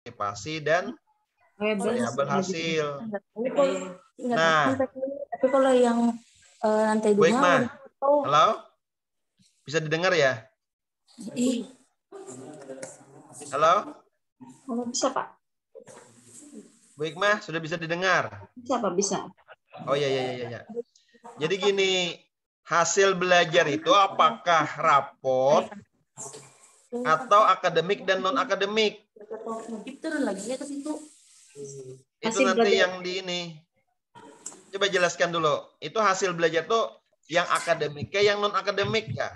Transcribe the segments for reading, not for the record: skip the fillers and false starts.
motivasi dan variabel hasil. Nah, tapi kalau yang lantai baik, 2, Mah. Halo? Bisa didengar ya? Halo? Oh, bisa, Pak. Baik, Mah, sudah bisa didengar? Bisa, Pak, bisa. Oh iya. Jadi gini, hasil belajar itu apakah rapot atau akademik dan non akademik? Itu nanti yang di ini. Coba jelaskan dulu. Itu hasil belajar tuh yang akademik kayak yang non akademik ya?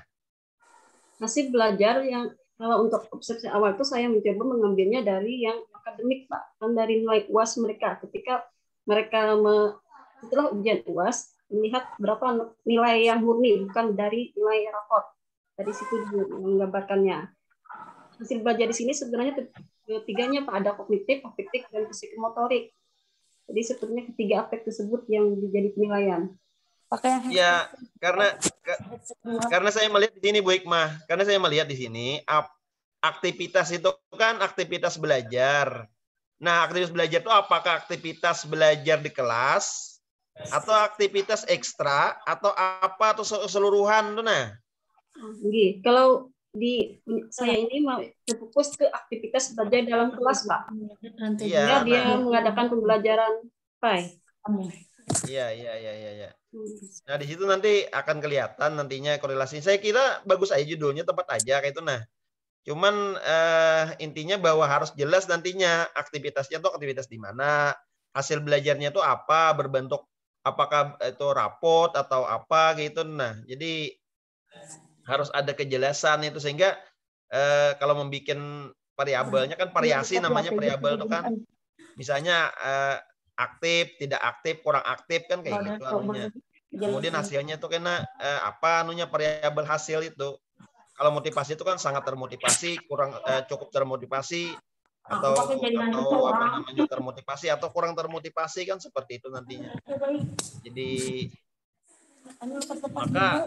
Hasil belajar yang kalau untuk observasi awal itu saya mencoba mengambilnya dari yang akademik, Pak, kan dari nilai UAS mereka. Ketika mereka setelah ujian UAS melihat berapa nilai yang murni, bukan dari nilai raport. Dari situ menggambarkannya. Hasil belajar di sini sebenarnya ketiganya, Pak, ada kognitif, afektif, dan psikomotorik. Jadi sebetulnya ketiga aspek tersebut yang menjadi penilaian. Ya, karena saya melihat di sini Bu Hikmah, karena saya melihat di sini aktivitas itu kan aktivitas belajar. Nah, aktivitas belajar itu apakah aktivitas belajar di kelas atau aktivitas ekstra atau apa atau keseluruhan tuh nah? Kalau di saya ini mau fokus ke aktivitas belajar dalam kelas, Pak. Iya, dia mengadakan pembelajaran PAI. Iya. Nah, di situ nanti akan kelihatan nantinya korelasi. Saya kira bagus aja judulnya, tepat aja kayak itu nah. Cuman intinya bahwa harus jelas nantinya aktivitasnya tuh aktivitas di mana, hasil belajarnya tuh apa, berbentuk apakah itu rapot atau apa gitu. Nah, jadi harus ada kejelasan itu sehingga kalau membuat variabelnya kan variasi namanya variabel itu kan. Misalnya aktif, tidak aktif, kurang aktif kan kayak gitu anunya. Kemudian hasilnya tuh kena apa anunya variabel hasil itu. Kalau motivasi itu kan sangat termotivasi, kurang cukup termotivasi atau apa namanya termotivasi atau kurang termotivasi kan seperti itu nantinya. Jadi maka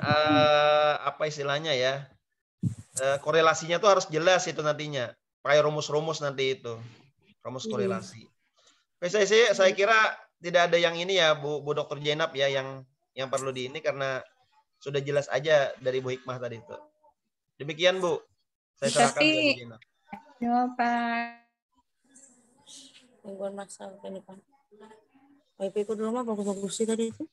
apa istilahnya ya? Korelasinya tuh harus jelas itu nantinya. Pakai rumus-rumus nanti itu. Rumus korelasi. Oke, saya kira tidak ada yang ini ya Bu Dr. Jenab ya yang perlu di ini karena sudah jelas aja dari Bu Hikmah tadi itu. Demikian Bu. Saya serahkan ke Bu Jenab. Ya, Pak. Tungguan masalah ini, Pak. Wifi ku dulu mah bagus-bagus sih tadi itu.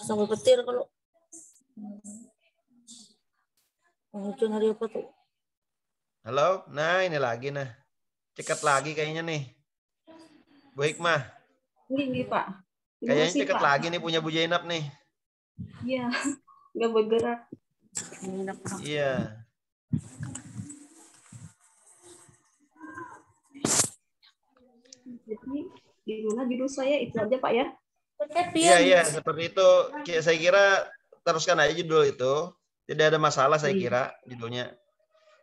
Sampai petir kalau hujan hari apa tuh? Halo, nah ini lagi nah. Cekat lagi kayaknya nih. Bu Hikmah. Ini Pak. Kayaknya cekat lagi nih punya Bu Jenab nih. Iya, nggak bergerak. Iya. Jadi gimana judul saya itu aja Pak ya? Iya, seperti itu. Saya kira teruskan aja judul itu. Tidak ada masalah saya kira judulnya.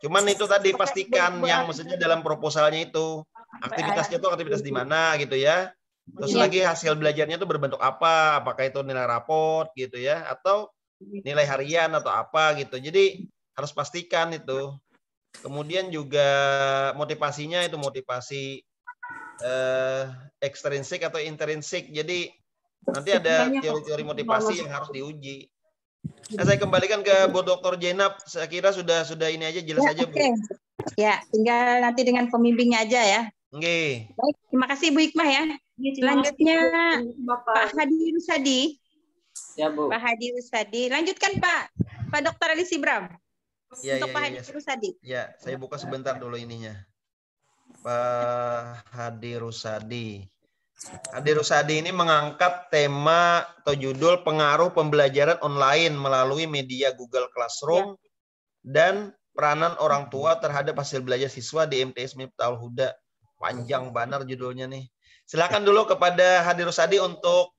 Cuman itu tadi pastikan yang maksudnya dalam proposalnya itu aktivitasnya itu aktivitas di mana gitu ya. Terus lagi hasil belajarnya itu berbentuk apa? Apakah itu nilai raport gitu ya atau nilai harian atau apa gitu. Jadi harus pastikan itu. Kemudian juga motivasinya itu motivasi ekstrinsik atau intrinsik. Jadi nanti ada teori-teori motivasi yang harus diuji. Nah, saya kembalikan ke Bu Dr. Jenab. Saya kira sudah ini aja jelas aja Bu. Ya, tinggal nanti dengan pembimbingnya aja ya. Oke. Baik, terima kasih Bu Hikmah ya. Selanjutnya Pak Hadi Rusadi. Ya Bu. Pak Hadi Rusadi. Lanjutkan Pak Dr. Ali Sibram. Untuk Pak Hadi Rusadi. Ya, saya buka sebentar dulu ininya. Pak Hadi Rusadi. Hadi Rusadi ini mengangkat tema atau judul pengaruh pembelajaran online melalui media Google Classroom dan peranan orang tua terhadap hasil belajar siswa di MTS Miftahul Huda. Panjang banget judulnya nih. Silakan dulu kepada Hadi Rusadi untuk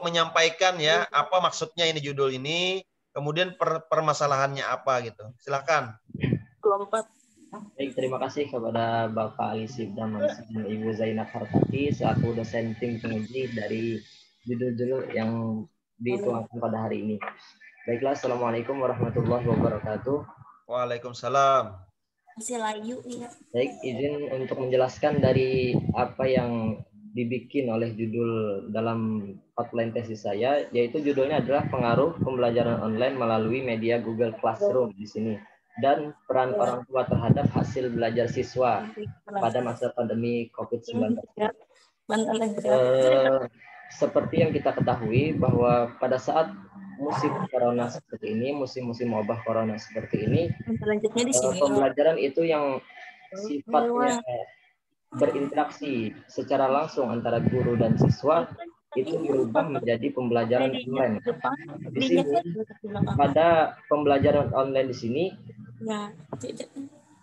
menyampaikan ya apa maksudnya ini judul ini, kemudian permasalahannya apa gitu. Silakan. Kelompok. Baik, terima kasih kepada Bapak Ali Sibram dan Ibu Zainab Hartati selaku dosen tim penguji dari judul-judul yang dituangkan pada hari ini. Baiklah, Assalamualaikum warahmatullahi wabarakatuh. Waalaikumsalam. Masih layu ya. Baik, izin untuk menjelaskan dari apa yang dibikin oleh judul dalam outline tesis saya, yaitu judulnya adalah pengaruh pembelajaran online melalui media Google Classroom di sini dan peran orang tua terhadap hasil belajar siswa pada masa pandemi COVID-19. Seperti yang kita ketahui bahwa pada saat musim corona seperti ini, musim-musim wabah corona seperti ini, pembelajaran itu yang sifatnya berinteraksi secara langsung antara guru dan siswa itu dirubah menjadi pembelajaran online. Di sini pada pembelajaran online di sini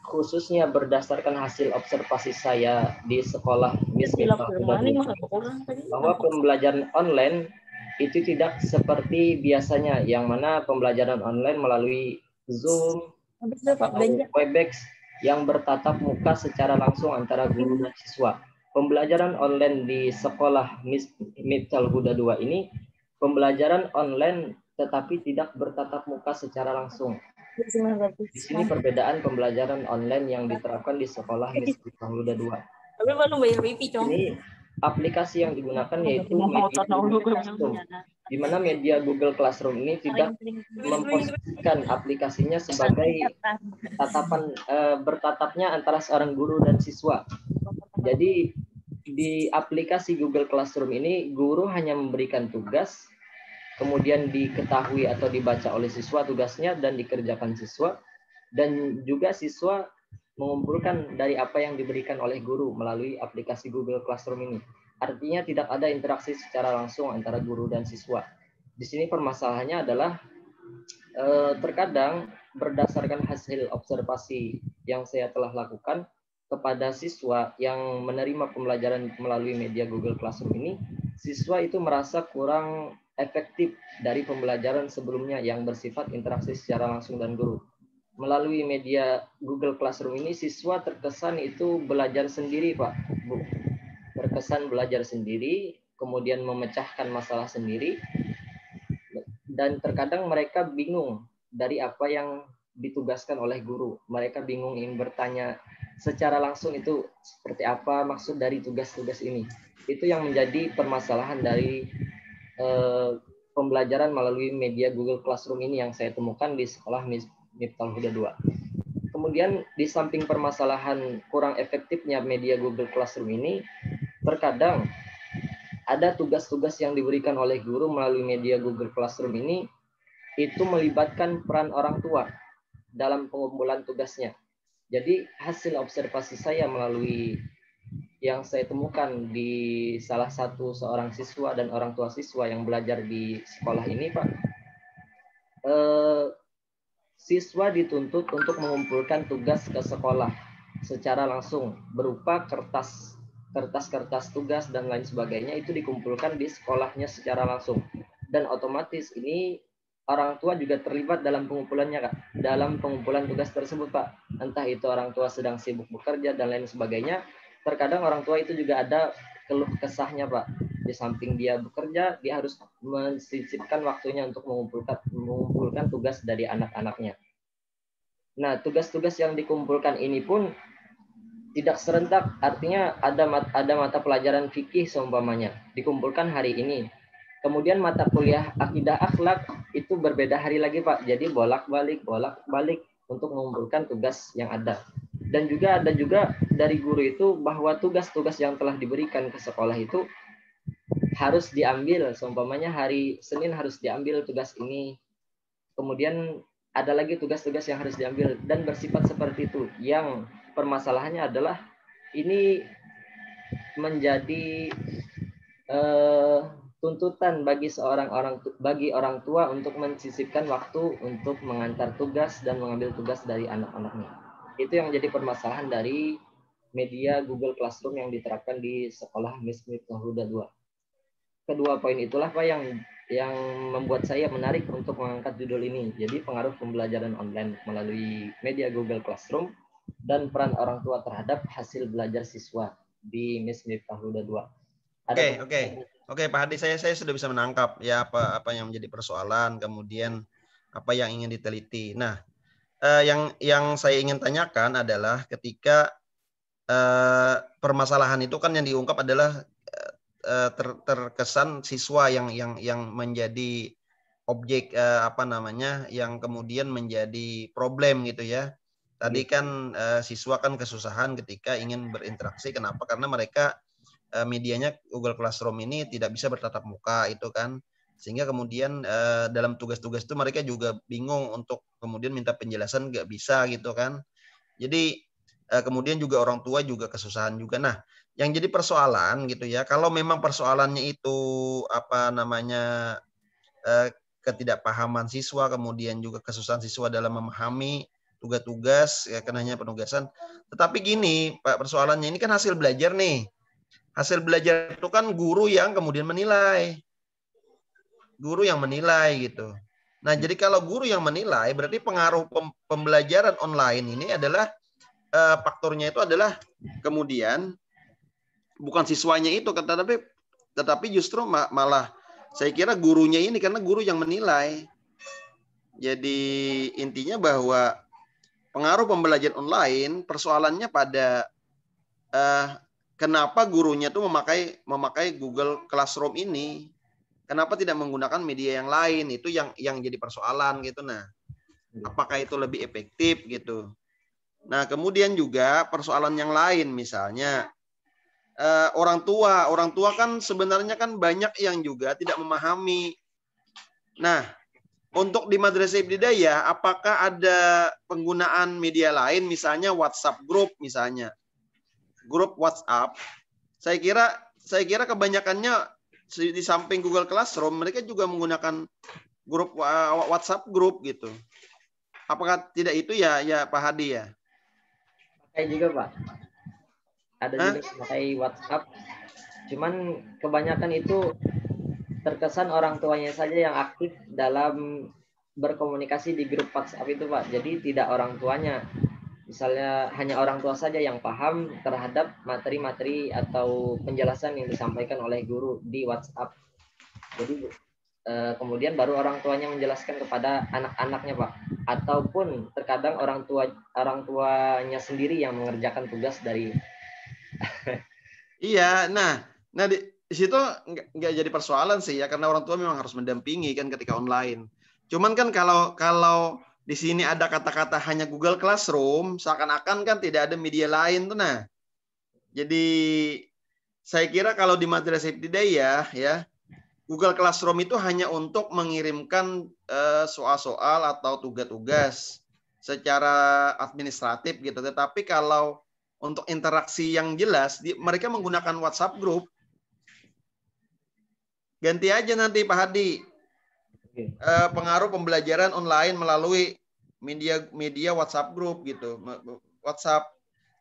khususnya berdasarkan hasil observasi saya di sekolah Miss Miftah bahwa pembelajaran online itu tidak seperti biasanya yang mana pembelajaran online melalui Zoom atau Webex yang bertatap muka secara langsung antara guru dan siswa. Pembelajaran online di sekolah Miftah Huda 2 ini pembelajaran online tetapi tidak bertatap muka secara langsung. Di sini perbedaan pembelajaran online yang diterapkan di sekolah Miftah Huda 2. Ini aplikasi yang digugakan yaitu media Google Classroom, di mana media Google Classroom ini tidak memposisikan aplikasinya sebagai tatapan bertatapnya antara seorang guru dan siswa. Jadi di aplikasi Google Classroom ini guru hanya memberikan tugas, kemudian diketahui atau dibaca oleh siswa tugasnya dan dikerjakan siswa, dan juga siswa mengumpulkan dari apa yang diberikan oleh guru melalui aplikasi Google Classroom ini. Artinya tidak ada interaksi secara langsung antara guru dan siswa. Di sini permasalahannya adalah terkadang berdasarkan hasil observasi yang saya telah lakukan kepada siswa yang menerima pembelajaran melalui media Google Classroom ini, siswa itu merasa kurang efektif dari pembelajaran sebelumnya yang bersifat interaksi secara langsung dan guru. Melalui media Google Classroom ini, siswa terkesan itu belajar sendiri, Pak, Bu. Terkesan belajar sendiri, kemudian memecahkan masalah sendiri, dan terkadang mereka bingung dari apa yang ditugaskan oleh guru. Mereka bingung ingin bertanya secara langsung itu seperti apa maksud dari tugas-tugas ini. Itu yang menjadi permasalahan dari pembelajaran melalui media Google Classroom ini yang saya temukan di sekolah Miftah Huda 2. Kemudian di samping permasalahan kurang efektifnya media Google Classroom ini, terkadang ada tugas-tugas yang diberikan oleh guru melalui media Google Classroom ini itu melibatkan peran orang tua dalam pengumpulan tugasnya. Jadi hasil observasi saya melalui yang saya temukan di salah satu seorang siswa dan orang tua siswa yang belajar di sekolah ini, Pak, siswa dituntut untuk mengumpulkan tugas ke sekolah secara langsung berupa kertas tugas dan lain sebagainya, itu dikumpulkan di sekolahnya secara langsung, dan otomatis ini orang tua juga terlibat dalam pengumpulannya, Kak, dalam pengumpulan tugas tersebut, Pak. Entah itu orang tua sedang sibuk bekerja dan lain sebagainya. Terkadang orang tua itu juga ada keluh kesahnya, Pak. Di samping dia bekerja, dia harus mensisipkan waktunya untuk mengumpulkan tugas dari anak-anaknya. Nah, tugas-tugas yang dikumpulkan ini pun tidak serentak. Artinya ada mata pelajaran fikih seumpamanya dikumpulkan hari ini. Kemudian mata kuliah akidah akhlak itu berbeda hari lagi, Pak. Jadi bolak-balik untuk mengumpulkan tugas yang ada. Dan juga ada juga dari guru itu bahwa tugas-tugas yang telah diberikan ke sekolah itu harus diambil. Seumpamanya hari Senin harus diambil tugas ini. Kemudian ada lagi tugas-tugas yang harus diambil dan bersifat seperti itu. Yang permasalahannya adalah ini menjadi tuntutan bagi orang tua untuk mensisipkan waktu untuk mengantar tugas dan mengambil tugas dari anak-anaknya. Itu yang menjadi permasalahan dari media Google Classroom yang diterapkan di sekolah Miftah Huda 2. Kedua poin itulah, Pak, yang membuat saya menarik untuk mengangkat judul ini. Jadi pengaruh pembelajaran online melalui media Google Classroom dan peran orang tua terhadap hasil belajar siswa di Miftah Huda 2. Oke, Pak Hadi, saya sudah bisa menangkap ya apa yang menjadi persoalan, kemudian apa yang ingin diteliti. Nah, yang saya ingin tanyakan adalah ketika permasalahan itu kan yang diungkap adalah terkesan siswa yang menjadi objek yang kemudian menjadi problem gitu ya. Tadi kan siswa kan kesusahan ketika ingin berinteraksi. Kenapa? Karena mereka medianya Google Classroom ini tidak bisa bertatap muka itu kan. Sehingga kemudian dalam tugas-tugas itu mereka juga bingung untuk kemudian minta penjelasan, nggak bisa gitu kan. Jadi kemudian juga orang tua juga kesusahan juga. Nah, yang jadi persoalan gitu ya, kalau memang persoalannya itu ketidakpahaman siswa, kemudian juga kesusahan siswa dalam memahami tugas-tugas, ya kan hanya penugasan. Tetapi gini, Pak, persoalannya ini kan hasil belajar nih. Hasil belajar itu kan guru yang kemudian menilai. Guru yang menilai gitu. Nah, jadi kalau guru yang menilai, berarti pengaruh pembelajaran online ini adalah faktornya itu adalah kemudian bukan siswanya itu, tetapi justru malah saya kira gurunya ini, karena guru yang menilai. Jadi intinya bahwa pengaruh pembelajaran online persoalannya pada kenapa gurunya tuh memakai Google Classroom ini, kenapa tidak menggunakan media yang lain, itu yang jadi persoalan gitu. Nah, apakah itu lebih efektif gitu. Nah, kemudian juga persoalan yang lain, misalnya orang tua kan sebenarnya kan banyak yang juga tidak memahami. Nah, untuk di Madrasah Ibtidaiyah, apakah ada penggunaan media lain, misalnya WhatsApp group, misalnya grup WhatsApp? Saya kira kebanyakannya di samping Google Classroom, mereka juga menggunakan grup WhatsApp group gitu. Apakah tidak itu ya Pak Hadi ya? Pakai juga Pak. Ada juga pakai WhatsApp. Cuman kebanyakan itu terkesan orang tuanya saja yang aktif dalam berkomunikasi di grup WhatsApp itu Pak. Jadi tidak orang tuanya. Misalnya hanya orang tua saja yang paham terhadap materi-materi atau penjelasan yang disampaikan oleh guru di WhatsApp. Jadi kemudian baru orang tuanya menjelaskan kepada anak-anaknya Pak. Ataupun terkadang orang tuanya sendiri yang mengerjakan tugas dari. Iya, nah di situ nggak jadi persoalan sih ya, karena orang tua memang harus mendampingi kan ketika online. Cuman kan kalau di sini ada kata-kata hanya Google Classroom, seakan-akan kan tidak ada media lain tuh. Nah, jadi saya kira kalau di Madrasah Ibtidaiyah ya, Google Classroom itu hanya untuk mengirimkan soal-soal atau tugas-tugas secara administratif gitu. Tetapi kalau untuk interaksi yang jelas, mereka menggunakan WhatsApp group. Ganti aja nanti Pak Hadi. Pengaruh pembelajaran online melalui media WhatsApp group gitu. WhatsApp.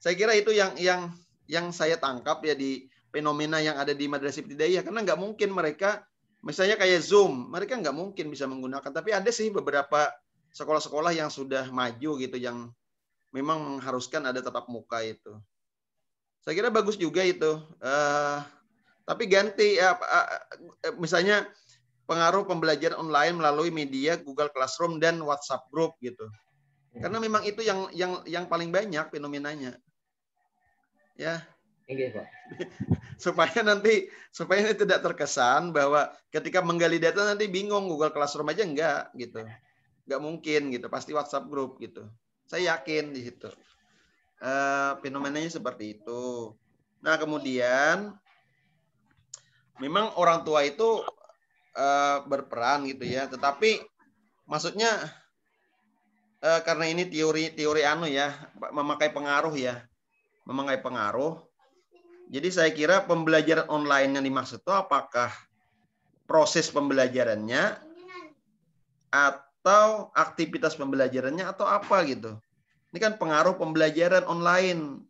Saya kira itu yang saya tangkap ya di fenomena yang ada di Madrasah Ibtidaiyah. Karena nggak mungkin mereka, misalnya kayak Zoom, mereka nggak mungkin bisa menggunakan. Tapi ada sih beberapa sekolah-sekolah yang sudah maju gitu, yang memang mengharuskan ada tatap muka itu. Saya kira bagus juga itu. Tapi ganti misalnya pengaruh pembelajaran online melalui media Google Classroom dan WhatsApp group gitu. Karena memang itu yang paling banyak fenomenanya. Ya. Iya, Pak. supaya ini tidak terkesan bahwa ketika menggali data nanti bingung, Google Classroom aja enggak gitu. Enggak mungkin gitu, pasti WhatsApp group gitu. Saya yakin di situ. Fenomenanya seperti itu. Nah, kemudian memang orang tua itu berperan gitu ya. Tetapi maksudnya karena ini teori ya, memakai pengaruh ya. Memakai pengaruh. Jadi saya kira pembelajaran online yang dimaksud itu apakah proses pembelajarannya atau aktivitas pembelajarannya atau apa gitu. Ini kan pengaruh pembelajaran online.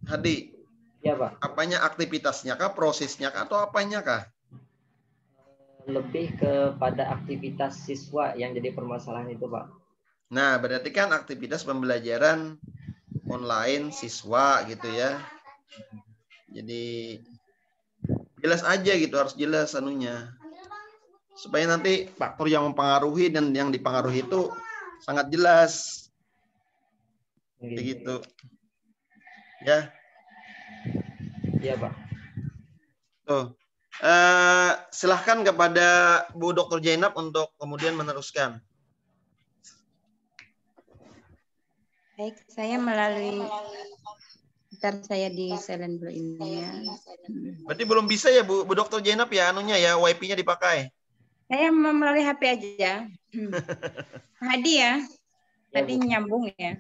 Hadi. Ya, Pak. Apanya, aktivitasnya kah, prosesnya kah, atau apanya kah? Lebih kepada aktivitas siswa yang jadi permasalahan itu, Pak. Nah, berarti kan aktivitas pembelajaran online siswa gitu ya. Jadi jelas aja gitu, harus jelas anunya. supaya nanti faktor yang mempengaruhi dan yang dipengaruhi itu sangat jelas. Begitu. Ya. Iya, Pak. Tuh. Silahkan kepada Bu Dr. Jainab untuk kemudian meneruskan. Baik, saya melalui ntar saya di silent dulu ini ya. Berarti belum bisa ya Bu Dr. Jainab ya anunya ya, wifi-nya dipakai. Saya melalui HP aja. Hadi ya. Tadi nyambung ya.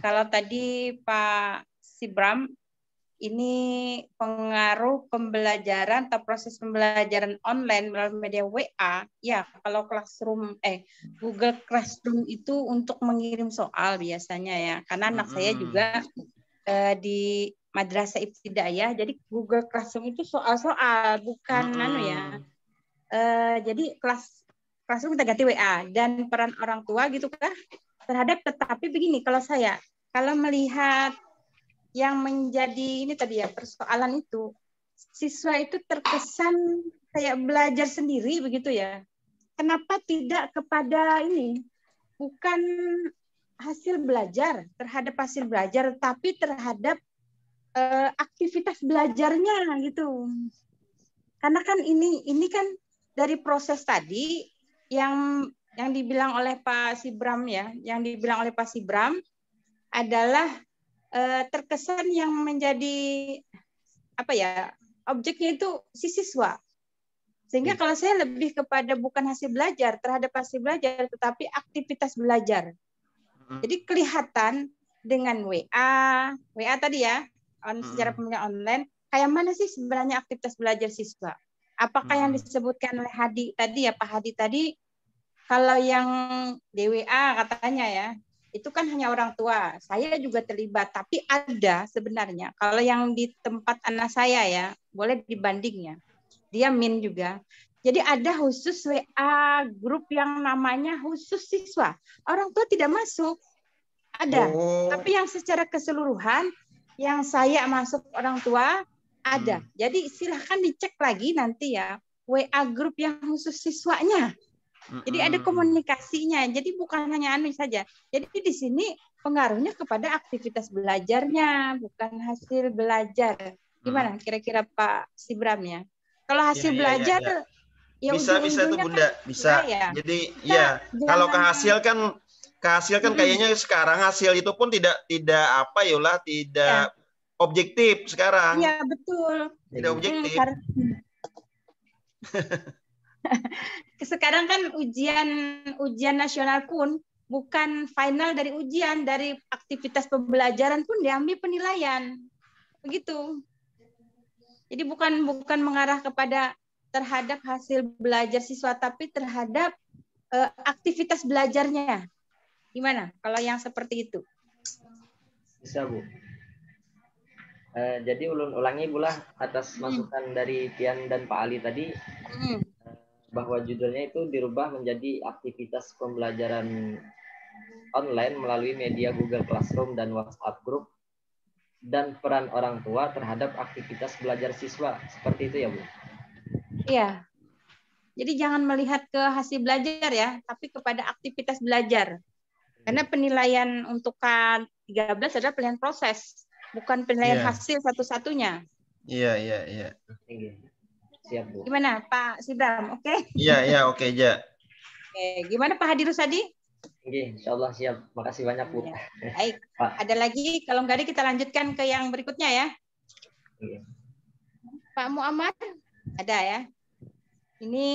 Kalau tadi Pak Sibram ini pengaruh pembelajaran atau proses pembelajaran online melalui media WA, ya kalau Google Classroom itu untuk mengirim soal biasanya ya, karena anak saya juga di Madrasah Ibtidaiyah, jadi Google Classroom itu soal-soal bukan jadi Classroom kita ganti WA dan peran orang tua gitu kan terhadap, tetapi begini kalau melihat yang menjadi ini tadi ya persoalan itu, siswa itu terkesan kayak belajar sendiri begitu ya. Kenapa tidak kepada ini, bukan hasil belajar terhadap hasil belajar, tapi terhadap aktivitas belajarnya gitu. Karena kan ini kan dari proses tadi yang dibilang oleh Pak Sibram ya, yang dibilang oleh Pak Sibram adalah terkesan yang menjadi objeknya itu si siswa. Sehingga kalau saya lebih kepada bukan hasil belajar terhadap hasil belajar, tetapi aktivitas belajar. Jadi kelihatan dengan WA tadi ya, secara pembelajaran online, kayak mana sih sebenarnya aktivitas belajar siswa? Apakah yang disebutkan oleh Hadi tadi ya, Pak Hadi tadi, kalau yang DWA katanya ya, itu kan hanya orang tua. Saya juga terlibat, tapi ada sebenarnya. Kalau yang di tempat anak saya ya, boleh dibandingnya. Dia min juga. Jadi ada khusus WA grup yang namanya khusus siswa. Orang tua tidak masuk. Ada. Tapi yang secara keseluruhan, yang saya masuk orang tua, ada. Jadi silahkan dicek lagi nanti ya, WA grup yang khusus siswanya. Jadi ada komunikasinya. Jadi bukan hanya saja. Jadi di sini pengaruhnya kepada aktivitas belajarnya, bukan hasil belajar. Gimana kira-kira Pak Sibram ya? Kalau hasil belajar ya bisa itu Bunda, kan, bisa. Ya. Jadi ya kalau kehasil kan kayaknya sekarang hasil itu pun tidak objektif sekarang. Iya, betul. Tidak objektif. Sekarang kan ujian nasional pun bukan final dari ujian, dari aktivitas pembelajaran pun diambil penilaian. Begitu. Jadi bukan mengarah kepada terhadap hasil belajar siswa, tapi terhadap aktivitas belajarnya. Gimana kalau yang seperti itu? Bisa, Bu. Jadi ulangi pula atas masukan dari Tian dan Pak Ali tadi, bahwa judulnya itu dirubah menjadi aktivitas pembelajaran online melalui media Google Classroom dan WhatsApp Group, dan peran orang tua terhadap aktivitas belajar siswa. Seperti itu ya, Bu? Iya. Jadi jangan melihat ke hasil belajar ya, tapi kepada aktivitas belajar. Karena penilaian untuk K13 adalah penilaian proses, bukan penilaian hasil satu-satunya. Iya. Siap, Bu. Gimana Pak Sibram? Oke? Iya, oke aja. Oke, gimana Pak Hadi Rusadi? Oke, insyaallah siap. Makasih banyak, Bu. Baik. Ada lagi? Kalau nggak ada kita lanjutkan ke yang berikutnya ya. Oke. Pak Muhammad ada ya. Ini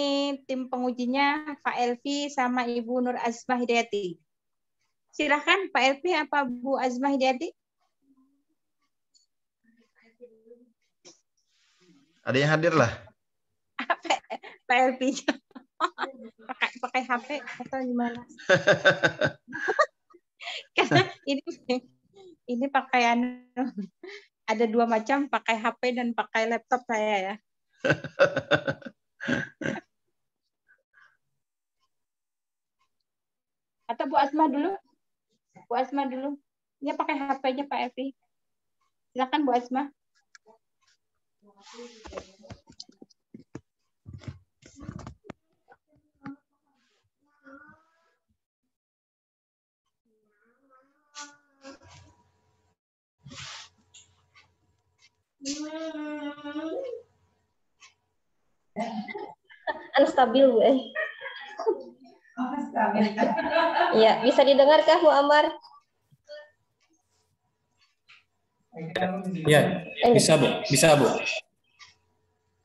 tim pengujinya Pak Elvi sama Ibu Nur Azmah Hidayati. Silakan Pak Elvi apa Bu Azmah Hidayati? Ada yang hadir lah. Pak Elvi pakai HP atau gimana? Karena ini pakaian ada dua macam, pakai HP dan pakai laptop saya ya. Atau Bu Asma dulu? Bu Asma dulu. Dia pakai HP-nya Pak Elvi. Silakan Bu Asma. stabil, Bu. Ya, bisa didengarkah Bu Amar? Ya, bisa Bu, bisa Bu.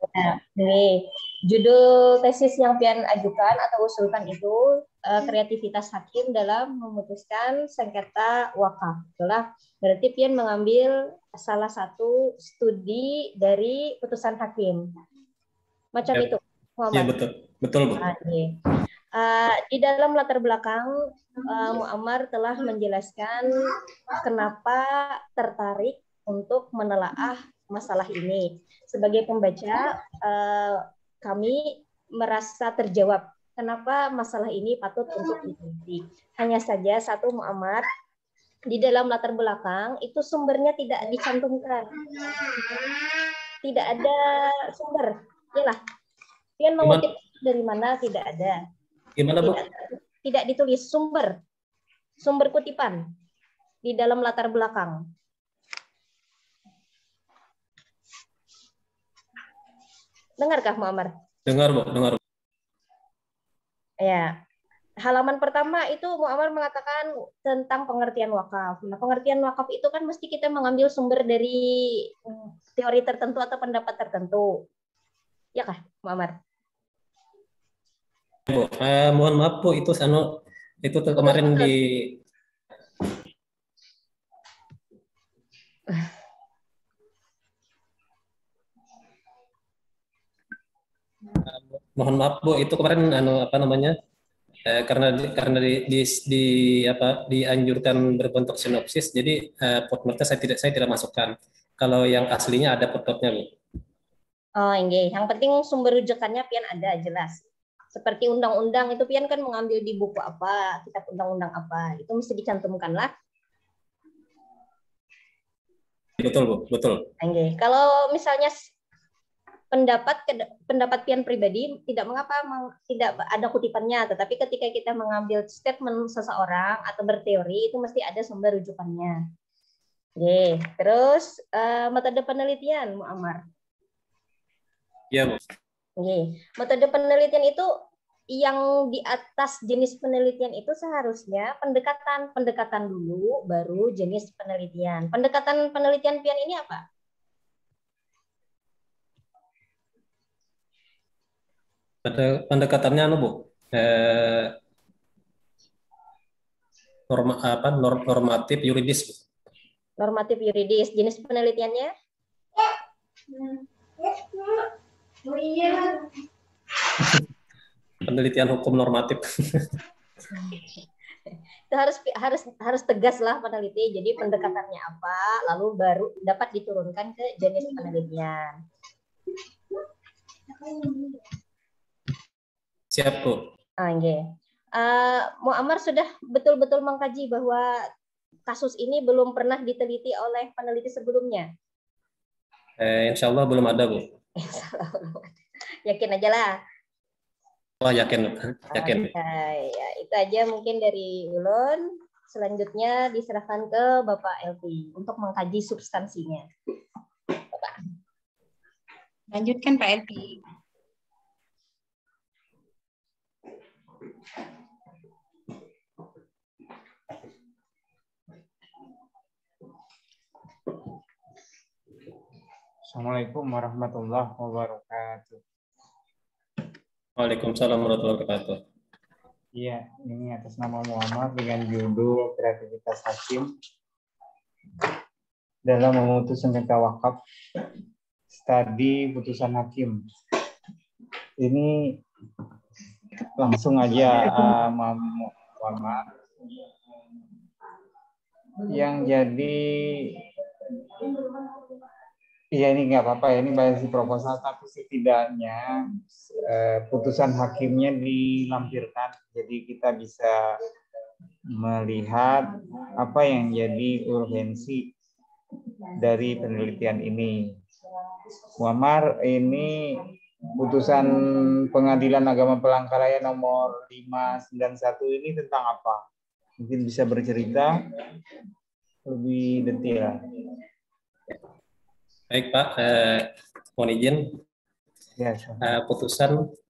Nah, nih, judul tesis yang Pian ajukan atau usulkan itu kreativitas hakim dalam memutuskan sengketa wakaf. Itulah berarti Pian mengambil salah satu studi dari putusan hakim. Macam Ya. itu, Muhammad. Iya betul, betul Bu. Nah, di dalam latar belakang Muammar telah menjelaskan kenapa tertarik untuk menelaah masalah ini. Sebagai pembaca, kami merasa terjawab kenapa masalah ini patut untuk diteliti. Hanya saja satu, Muammar, di dalam latar belakang itu sumbernya tidak dicantumkan. Tidak ada sumber. Yalah, Pian mengutip dari mana tidak ada. Gimana Bu? Tidak ditulis sumber kutipan di dalam latar belakang. Dengarkah Muammar? Dengar Bu, dengar. Ya. Halaman pertama itu Muammar mengatakan tentang pengertian wakaf. Nah, pengertian wakaf itu kan mesti kita mengambil sumber dari teori tertentu atau pendapat tertentu. Ya kah, Muammar? Bu, mohon maaf Bu, itu tuh kemarin di mohon maaf Bu, itu kemarin apa namanya? Karena dianjurkan berbentuk sinopsis, jadi footnote-nya saya tidak masukkan. Kalau yang aslinya ada footnote-nya Bu. Oh, enggak. Yang penting sumber rujukannya Pian ada jelas. Seperti undang-undang itu Pian kan mengambil di buku apa, kitab undang-undang apa, itu mesti dicantumkan lah. Betul Bu, betul. Enggak. Kalau misalnya pendapat Pian pribadi tidak mengapa tidak ada kutipannya, tetapi ketika kita mengambil statement seseorang atau berteori itu mesti ada sumber rujukannya. Oke, terus metode penelitian Muammar. Iya Bu. Oke, metode penelitian itu yang di atas jenis penelitian itu seharusnya pendekatan dulu baru jenis penelitian. Pendekatan penelitian Pian ini apa? Pendekatannya Bu, normatif yuridis Bu. Normatif yuridis. Jenis penelitiannya? Penelitian hukum normatif. Itu harus tegas lah peneliti. Jadi pendekatannya apa, lalu baru dapat diturunkan ke jenis penelitian. Siap Bu. Okay. Muammar sudah betul-betul mengkaji bahwa kasus ini belum pernah diteliti oleh peneliti sebelumnya. Insya Allah belum ada Bu. Yakin aja lah. Oh yakin, yakin. Ya, itu aja mungkin dari Ulun. Selanjutnya diserahkan ke Bapak Elvi untuk mengkaji substansinya. Bapak. Lanjutkan Pak Elvi. Assalamualaikum warahmatullahi wabarakatuh. Waalaikumsalam warahmatullahi wabarakatuh. Iya, ini atas nama Muammar dengan judul Kreativitas Hakim dalam memutus sengketa wakaf, studi putusan hakim. Ini langsung aja Muammar. Yang jadi iya ini nggak apa-apa ya, ini versi proposal, tapi setidaknya putusan hakimnya dilampirkan, jadi kita bisa melihat apa yang jadi urgensi dari penelitian ini. Muammar, ini putusan Pengadilan Agama Palangkaraya nomor 591 ini tentang apa? Mungkin bisa bercerita lebih detail. Baik Pak, mohon izin.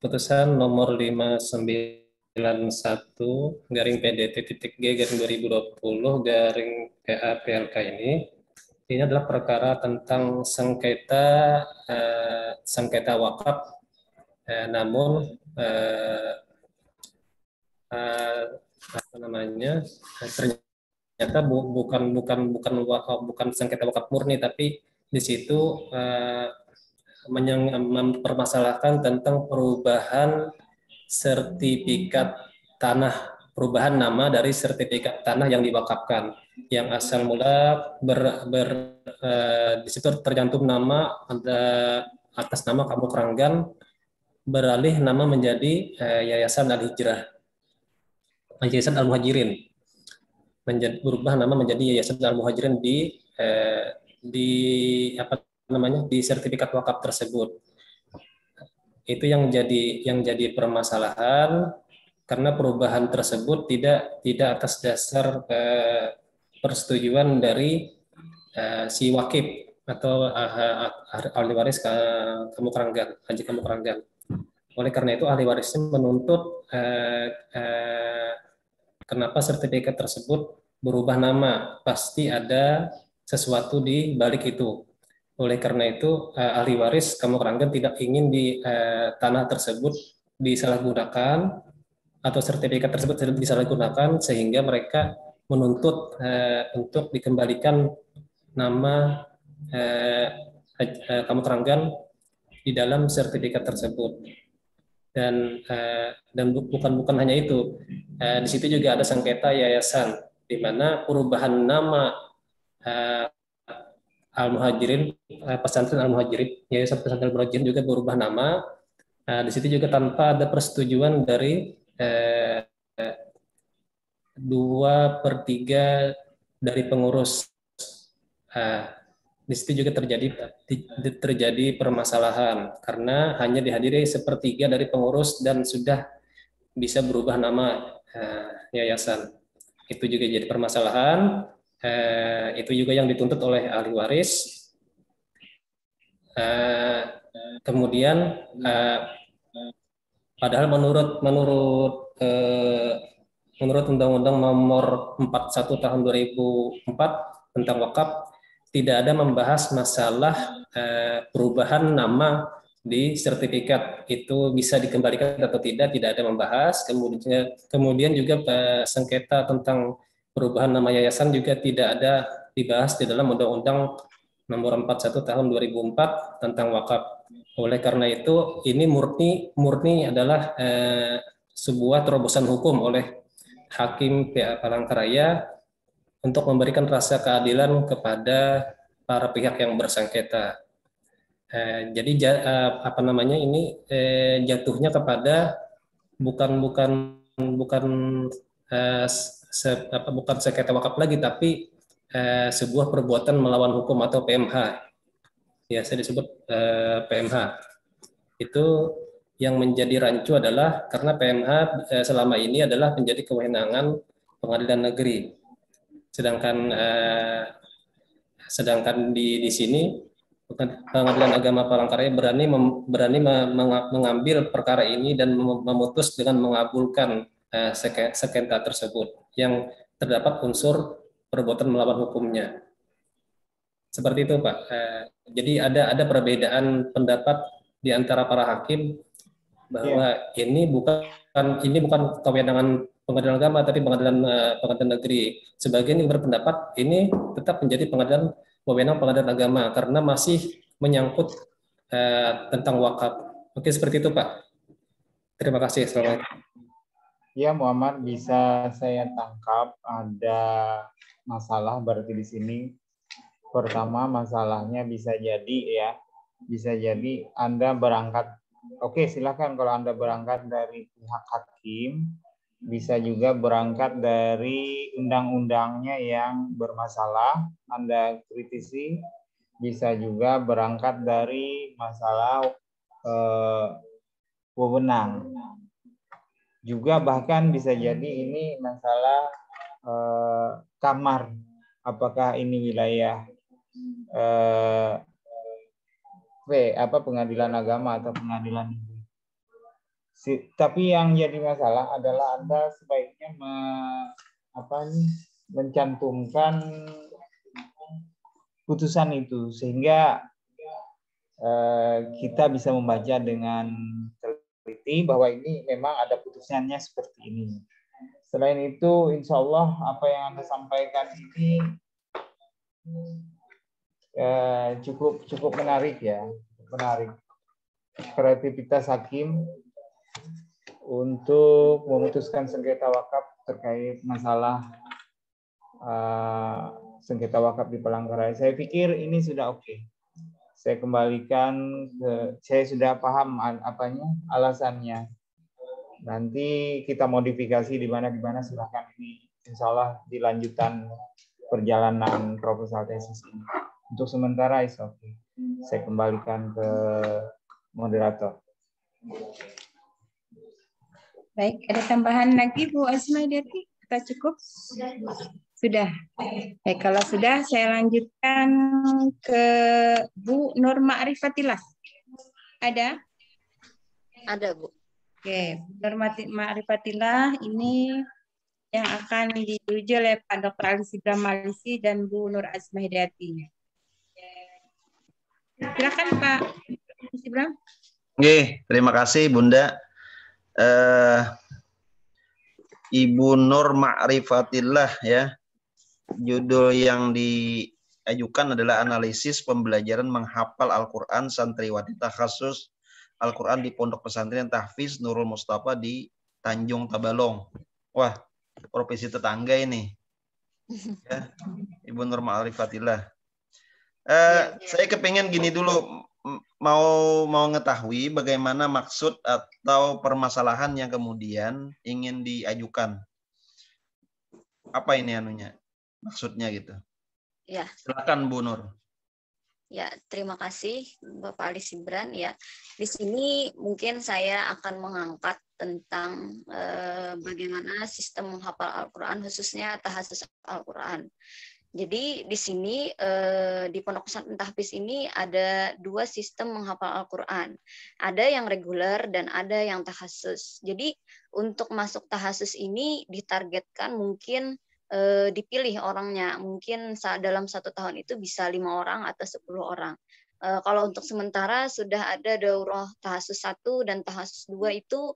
Putusan nomor 591/PDT.G/2020/PA-PLK ini adalah perkara tentang sengketa wakaf, namun ternyata bukan sengketa wakaf murni, tapi di situ mempermasalahkan tentang perubahan sertifikat tanah, perubahan nama dari sertifikat tanah yang diwakafkan, yang asal mula di situ tercantum nama atas nama Kampung Keranggan, beralih nama menjadi Yayasan Al-Hijrah, Yayasan Al-Muhajirin, berubah nama menjadi Yayasan Al-Muhajirin di sertifikat wakaf tersebut. Itu yang jadi permasalahan, karena perubahan tersebut tidak atas dasar persetujuan dari si wakif atau ahli waris Kampung Keranggan, Haji Kampung Keranggan. Oleh karena itu ahli warisnya menuntut kenapa sertifikat tersebut berubah nama, pasti ada sesuatu di balik itu. Oleh karena itu, ahli waris Kampung Keranggan tidak ingin di tanah tersebut disalahgunakan atau sertifikat tersebut disalahgunakan, sehingga mereka menuntut untuk dikembalikan nama Kampung Keranggan di dalam sertifikat tersebut. Dan bukan hanya itu, di situ juga ada sengketa yayasan, di mana perubahan nama Al-Muhajirin, pesantren Al-Muhajirin, Yayasan Pesantren Al-Muhajirin juga berubah nama. Di situ juga tanpa ada persetujuan dari 2/3 dari pengurus. Di situ juga terjadi permasalahan karena hanya dihadiri 1/3 dari pengurus dan sudah bisa berubah nama yayasan. Itu juga jadi permasalahan. Itu juga yang dituntut oleh ahli waris. Kemudian padahal menurut Undang-Undang Nomor 41 Tahun 2004 tentang wakaf, tidak ada membahas masalah perubahan nama di sertifikat itu bisa dikembalikan atau tidak ada membahas. Kemudian juga sengketa tentang perubahan nama yayasan juga tidak ada dibahas di dalam Undang-Undang Nomor 41 Tahun 2004 tentang wakaf. Oleh karena itu, ini murni adalah sebuah terobosan hukum oleh Hakim PA Palangkaraya untuk memberikan rasa keadilan kepada para pihak yang bersengketa. Jadi jatuhnya kepada bukan sengketa wakaf lagi, tapi sebuah perbuatan melawan hukum atau PMH. Ya, saya disebut PMH. Itu yang menjadi rancu adalah karena PMH selama ini adalah menjadi kewenangan pengadilan negeri. Sedangkan di sini Pengadilan Agama Palangkaraya berani mengambil perkara ini dan memutus dengan mengabulkan sengketa tersebut yang terdapat unsur perbuatan melawan hukumnya. Seperti itu, Pak. Jadi ada perbedaan pendapat di antara para hakim bahwa ini bukan kewenangan pengadilan agama, tapi pengadilan negeri. Sebagian yang berpendapat ini tetap menjadi wewenang pengadilan agama karena masih menyangkut tentang wakaf. Oke, seperti itu, Pak. Terima kasih. Assalamualaikum. Ya, Muhammad, bisa saya tangkap ada masalah berarti di sini. Pertama, masalahnya bisa jadi Anda berangkat. Oke, silakan kalau Anda berangkat dari pihak hakim, bisa juga berangkat dari undang-undangnya yang bermasalah, Anda kritisi. Bisa juga berangkat dari masalah wewenang. Juga bahkan bisa jadi ini masalah kamar. Apakah ini wilayah pengadilan agama atau pengadilan negeri. Tapi yang jadi masalah adalah Anda sebaiknya mencantumkan putusan itu sehingga kita bisa membaca dengan teliti bahwa ini memang ada putusannya seperti ini. Selain itu, insya Allah apa yang Anda sampaikan ini cukup menarik ya, menarik. Kreativitas hakim untuk memutuskan sengketa wakaf terkait masalah sengketa wakaf di Palangkaraya. Saya pikir ini sudah oke. Saya kembalikan saya sudah paham alasannya. Nanti kita modifikasi di mana silahkan, ini insya Allah dilanjutan perjalanan proposal tesis ini. Untuk sementara is oke. Saya kembalikan ke moderator. Baik, ada tambahan lagi Bu Asmahidati? Kita cukup? Sudah. Baik, kalau sudah saya lanjutkan ke Bu Nur Ma'rifatillah. Ada? Ada, Bu. Oke, Nur Ma'rifatillah ini yang akan diuji oleh Pak Dr. Ali Sibram Malisi dan Bu Nur Asmahidati. Silakan Pak Sibram. Oke, terima kasih Bunda. Ibu Nur Ma'rifatillah ya. Judul yang diajukan adalah analisis pembelajaran menghafal Al-Quran santriwati takhasus Al-Quran di Pondok Pesantren Tahfiz Nurul Mustafa di Tanjung Tabalong. Wah, provinsi tetangga ini. Ya, Ibu Nur Ma'rifatillah. Saya kepengen gini dulu, mau mengetahui bagaimana maksud atau permasalahan yang kemudian ingin diajukan. Apa ini anunya? Maksudnya gitu. Ya. Silakan Bu Nur. Ya, terima kasih Bapak Ali Sibran ya. Di sini mungkin saya akan mengangkat tentang bagaimana sistem menghafal Al-Quran, khususnya tahassus Al-Quran. Jadi di sini di Pondok Pesantren Tahfiz ini ada dua sistem menghafal Al-Quran. Ada yang reguler dan ada yang tahassus. Jadi untuk masuk tahassus ini ditargetkan mungkin dipilih orangnya. Mungkin dalam 1 tahun itu bisa 5 orang atau 10 orang. Kalau untuk sementara sudah ada daurah tahassus 1 dan tahassus 2 itu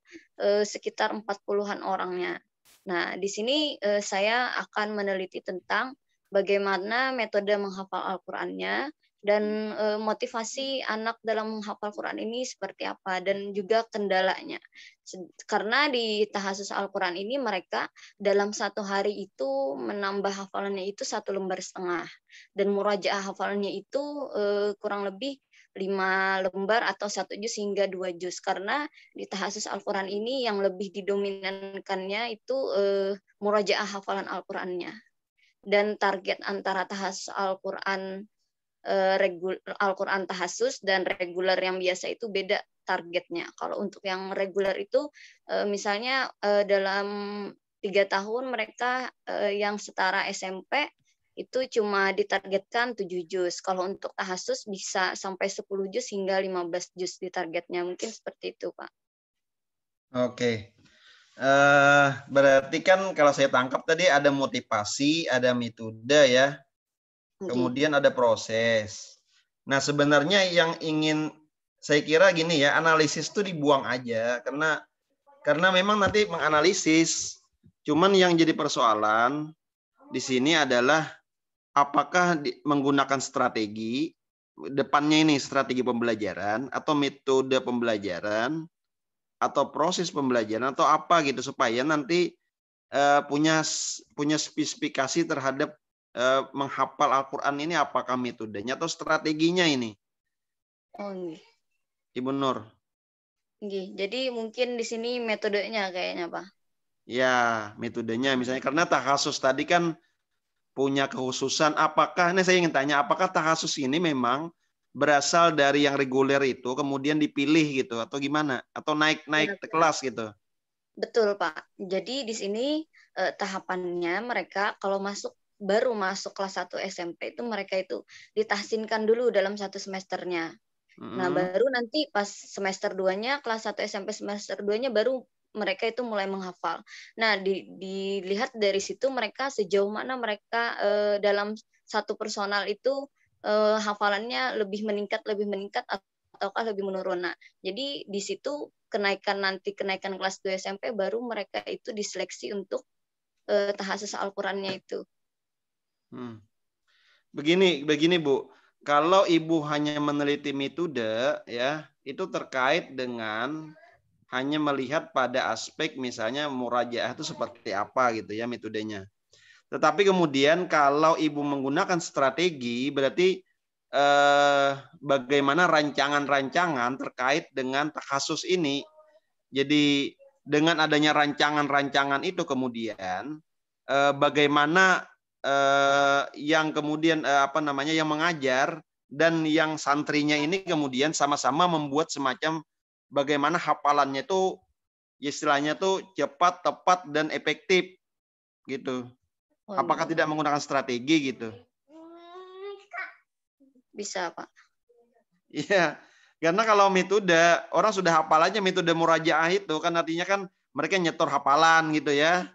sekitar 40-an orangnya. Nah, di sini saya akan meneliti tentang bagaimana metode menghafal Al-Qur'annya dan motivasi anak dalam menghafal Quran ini seperti apa dan juga kendalanya. Karena di tahassus Al-Quran ini mereka dalam 1 hari itu menambah hafalannya itu 1 lembar setengah dan murajaah hafalannya itu kurang lebih 5 lembar atau 1 juz hingga 2 juz, karena di tahassus Al-Quran ini yang lebih didominankannya itu murajaah hafalan Al-Qurannya. Dan target antara tahassus Al-Quran Al-Quran tahassus dan reguler yang biasa itu beda targetnya. Kalau untuk yang reguler itu misalnya dalam 3 tahun mereka yang setara SMP itu cuma ditargetkan 7 juz. Kalau untuk tahassus bisa sampai 10 juz hingga 15 juz ditargetnya. Mungkin seperti itu, Pak. Oke. Berarti kan kalau saya tangkap tadi ada motivasi, ada metode ya. Kemudian ada proses. Nah, sebenarnya yang ingin saya kira gini ya, analisis itu dibuang aja karena memang nanti menganalisis. Cuman yang jadi persoalan di sini adalah apakah menggunakan strategi depannya ini strategi pembelajaran atau metode pembelajaran atau proses pembelajaran atau apa gitu supaya nanti punya spesifikasi terhadap menghafal Al-Quran ini, apakah metodenya atau strateginya ini? Oh, iya. Ibu Nur. Iya, jadi mungkin di sini metodenya kayaknya, Pak. Ya, metodenya misalnya karena tahassus tadi kan punya kekhususan. Apakah ini saya ingin tanya, apakah tahassus ini memang berasal dari yang reguler itu kemudian dipilih gitu atau gimana? Atau naik kelas gitu? Betul, Pak. Jadi di sini tahapannya mereka kalau baru masuk kelas 1 SMP itu mereka itu ditahsinkan dulu dalam 1 semesternya. Nah, baru nanti pas semester 2-nya, kelas 1 SMP semester 2-nya baru mereka itu mulai menghafal. Nah, dilihat dari situ mereka sejauh mana mereka dalam satu personal itu hafalannya lebih meningkat ataukah lebih menurun. Nah, jadi di situ kenaikan kelas 2 SMP baru mereka itu diseleksi untuk tahassus Al-Qur'annya itu. Begini Bu, kalau Ibu hanya meneliti metode ya, itu terkait dengan hanya melihat pada aspek misalnya murajaah itu seperti apa gitu ya metodenya. Tetapi kemudian kalau Ibu menggunakan strategi berarti bagaimana rancangan-rancangan terkait dengan takhasus ini. Jadi dengan adanya rancangan-rancangan itu kemudian bagaimana yang kemudian yang mengajar dan yang santrinya ini kemudian sama-sama membuat semacam bagaimana hafalannya itu istilahnya tuh cepat, tepat dan efektif gitu. Apakah tidak menggunakan strategi gitu? Bisa, Pak. Iya, karena kalau metode orang sudah hafal aja metode murajaah itu kan artinya kan mereka nyetor hafalan gitu ya.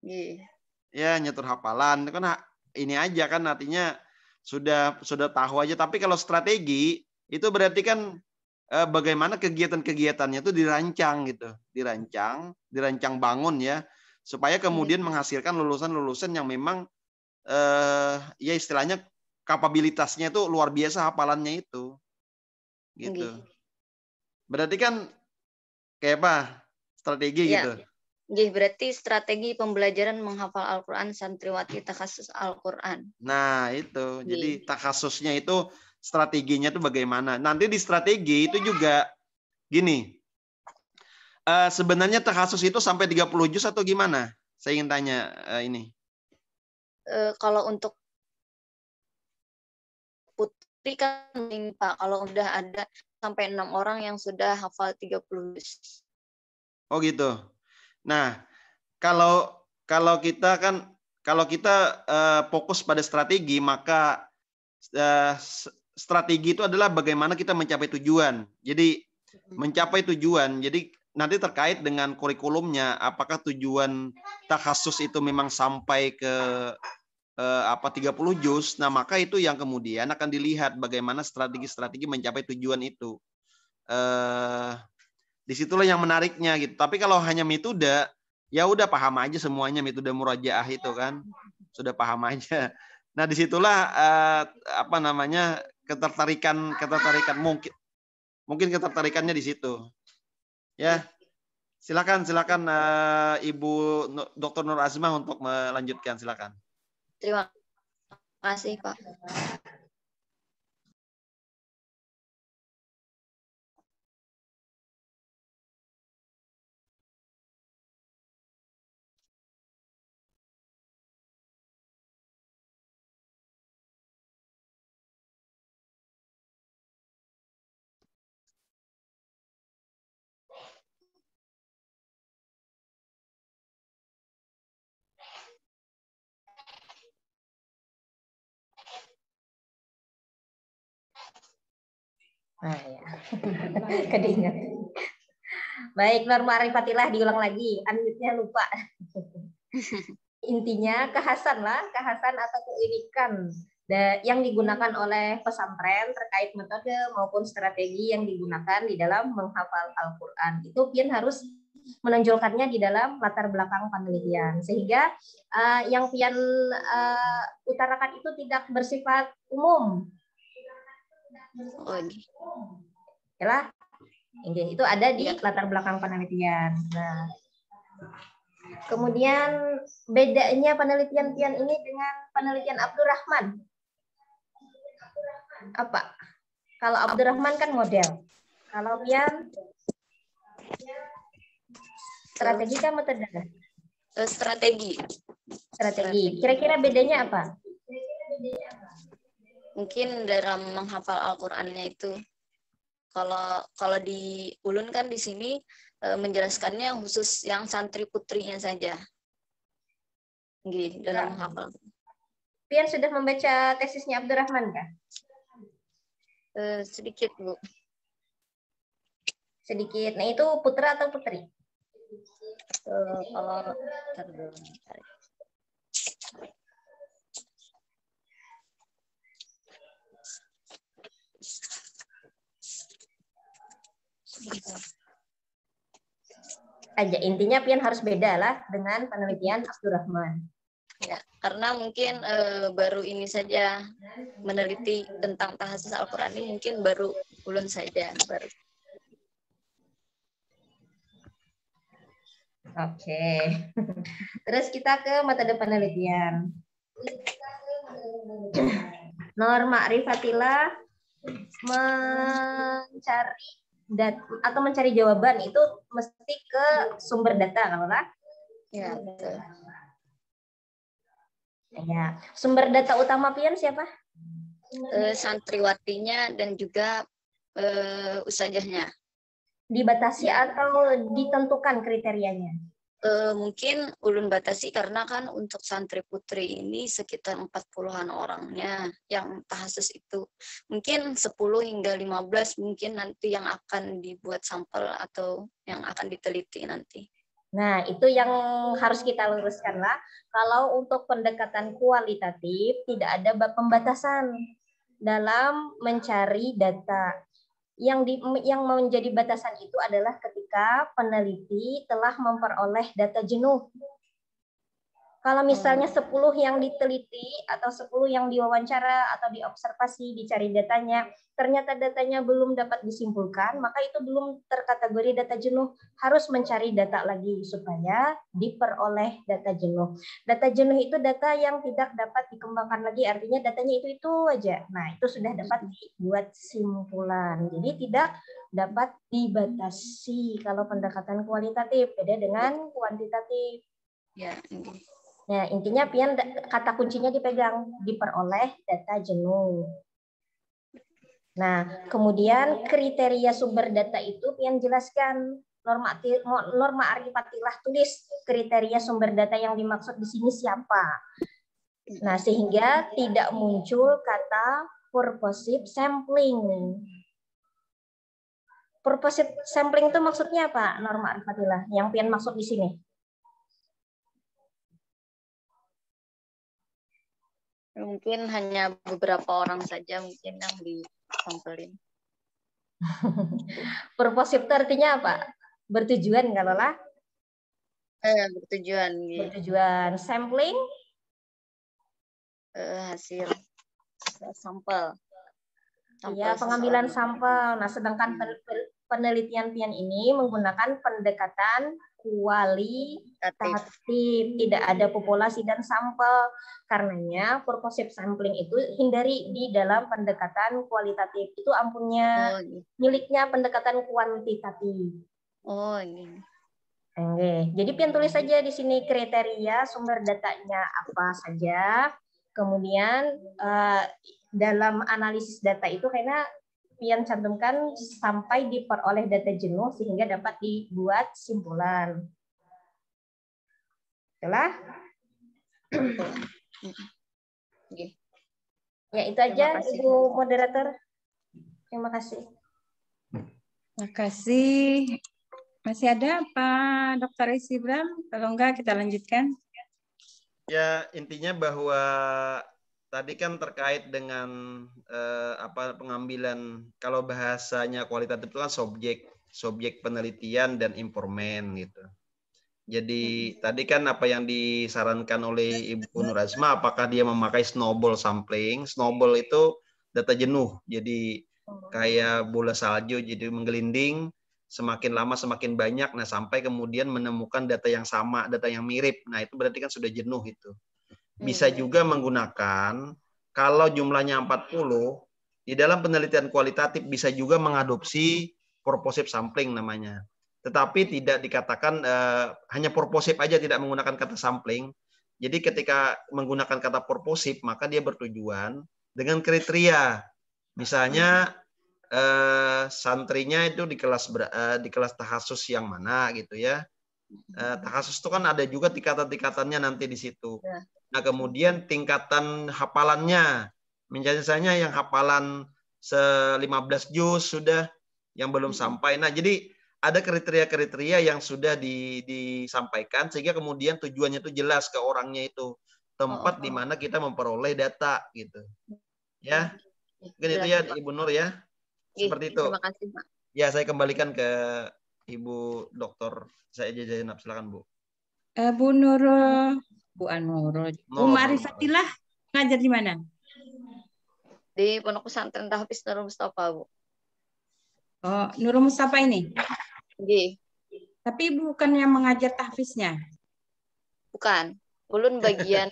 Iya. Ya, nyetor hafalan itu kan ini aja kan artinya sudah tahu aja. Tapi kalau strategi itu berarti kan bagaimana kegiatan-kegiatannya itu dirancang gitu, dirancang bangun ya, supaya kemudian menghasilkan lulusan-lulusan yang memang ya istilahnya kapabilitasnya itu luar biasa hafalannya itu, gitu. Berarti kan kayak apa? Strategi ya, gitu. Berarti strategi pembelajaran menghafal Al-Quran santriwati takhasus Al-Quran. Nah itu, jadi takhasusnya itu strateginya itu bagaimana? Nanti di strategi itu juga gini. Sebenarnya takhasus itu sampai 30 juz atau gimana? Saya ingin tanya ini. Kalau untuk putri kan Pak, kalau udah ada sampai 6 orang yang sudah hafal 30 juz. Oh gitu. Nah, kalau kita fokus pada strategi, maka strategi itu adalah bagaimana kita mencapai tujuan. Jadi mencapai tujuan. Jadi nanti terkait dengan kurikulumnya, apakah tujuan takhasus itu memang sampai ke 30 juz. Nah, maka itu yang kemudian akan dilihat bagaimana strategi-strategi mencapai tujuan itu. Disitulah yang menariknya gitu. Tapi kalau hanya metode, ya udah paham aja semuanya metode murajaah itu kan, sudah paham aja. Nah disitulah ketertarikan mungkin ketertarikannya di situ. Ya, silakan Ibu Dr. Nur Azmah untuk melanjutkan, silakan. Terima kasih Pak. Nah, ya. Kedingat. Baik, Nur Ma'rifatillah diulang lagi. Unmute-nya lupa. Intinya kekhasan atau keunikan yang digunakan oleh pesantren terkait metode maupun strategi yang digunakan di dalam menghafal Al-Quran. Itu Pian harus menonjolkannya di dalam latar belakang penelitian. Sehingga yang Pian utarakan itu tidak bersifat umum. Yalah, itu ada di latar belakang penelitian. Nah, kemudian bedanya penelitian Pian ini dengan penelitian Abdurrahman apa? Kalau Abdurrahman kan model, kalau Pian strategi kan metode. Strategi. Kira-kira bedanya apa? Mungkin dalam menghafal Al-Qur'annya itu, kalau di Ulun kan di sini menjelaskannya khusus yang santri putrinya saja. Dalam menghafal. Pian sudah membaca tesisnya Abdurrahman kah? Sedikit Bu. sedikit. Nah, itu putra atau putri? Kalau aja intinya pian harus beda lah dengan penelitian Abdurrahman. ya, karena mungkin baru ini saja meneliti tentang tahassus Al-Quran ini mungkin baru ulun saja baru. Oke. Terus kita ke metode penelitian. Norma Ma'rifatillah mencari jawaban itu mesti ke sumber data kalau lah. Ya, betul. Ya, sumber data utama pian siapa? Santriwatinya dan juga ustazahnya. Dibatasi atau ditentukan kriterianya? Mungkin ulun batasi karena kan untuk santri putri ini sekitar 40-an orangnya yang tahassus itu. Mungkin 10 hingga 15 mungkin nanti yang akan dibuat sampel atau yang akan diteliti nanti. Nah, itu yang harus kita luruskan lah. Kalau untuk pendekatan kualitatif tidak ada pembatasan dalam mencari data. Yang menjadi batasan itu adalah ketika peneliti telah memperoleh data jenuh. Kalau misalnya 10 yang diteliti atau 10 yang diwawancara atau diobservasi, dicari datanya, ternyata datanya belum dapat disimpulkan, maka itu belum terkategori data jenuh. Harus mencari data lagi supaya diperoleh data jenuh. Data jenuh itu data yang tidak dapat dikembangkan lagi, artinya datanya itu aja. Nah, itu sudah dapat dibuat simpulan. Jadi tidak dapat dibatasi kalau pendekatan kualitatif, beda dengan kuantitatif. Ya, Nah, intinya pian kata kuncinya dipegang, diperoleh data jenuh. Nah, kemudian kriteria sumber data itu pian jelaskan. Norma Ma'rifatillah tulis kriteria sumber data yang dimaksud di sini siapa. Nah, sehingga tidak muncul kata purposive sampling. Purposive sampling itu maksudnya apa, Norma Ma'rifatillah? Yang pian maksud di sini? Mungkin hanya beberapa orang saja mungkin yang disampelin. Purposive itu artinya apa? Bertujuan kalau lah? Bertujuan. Bertujuan. Sampling? Hasil sampel. Iya, pengambilan sampel. Nah, sedangkan penelitian pian ini menggunakan pendekatan kualitatif, tidak ada populasi dan sampel. Karenanya purposive sampling itu hindari di dalam pendekatan kualitatif. Itu ampunnya miliknya pendekatan kuantitatif. Oh, ini. Oke, jadi pian tulis saja di sini kriteria sumber datanya apa saja. Kemudian dalam analisis data itu karena pian cantumkan sampai diperoleh data jenuh sehingga dapat dibuat simpulan. Setelah ya itu aja Ibu Moderator. Terima kasih. Terima kasih. Masih ada Pak Dr. Isibram? Kalau enggak kita lanjutkan. Ya, intinya bahwa tadi kan terkait dengan pengambilan, kalau bahasanya kualitatif itu kan subjek penelitian dan informan gitu. Jadi tadi kan apa yang disarankan oleh Ibu Nur Azma, apakah dia memakai snowball sampling? Snowball itu data jenuh, jadi kayak bola salju, jadi menggelinding, semakin lama semakin banyak, nah sampai kemudian menemukan data yang sama, data yang mirip. Nah itu berarti kan sudah jenuh itu. Bisa juga menggunakan, kalau jumlahnya 40, di dalam penelitian kualitatif bisa juga mengadopsi purposive sampling namanya. Tetapi tidak dikatakan hanya purposive aja, tidak menggunakan kata sampling. Jadi ketika menggunakan kata purposive, maka dia bertujuan dengan kriteria. Misalnya santrinya itu di kelas tahassus yang mana gitu ya. Tahassus itu kan ada juga tingkatan-tingkatannya nanti di situ. Nah, kemudian tingkatan hafalannya, misalnya yang hafalan 15 juz sudah, yang belum sampai. Nah, jadi ada kriteria-kriteria yang sudah disampaikan sehingga kemudian tujuannya itu jelas ke orangnya itu, tempat di mana kita memperoleh data gitu. Ya. Mungkin itu ya Ibu Nur ya. Seperti itu. Terima kasih, Pak. Ya, saya kembalikan ke Ibu Dr. Saeja Zainab, silakan Bu. Bu Nurul, Bu Anurul, Bu Marifatillah ngajar di mana? Di Pondok Pesantren Tahfiz Nurul Mustafa, Bu. Oh, Nurul Mustafa ini? Iya. Tapi bukan yang mengajar tahfiznya? Bukan. Ulun bagian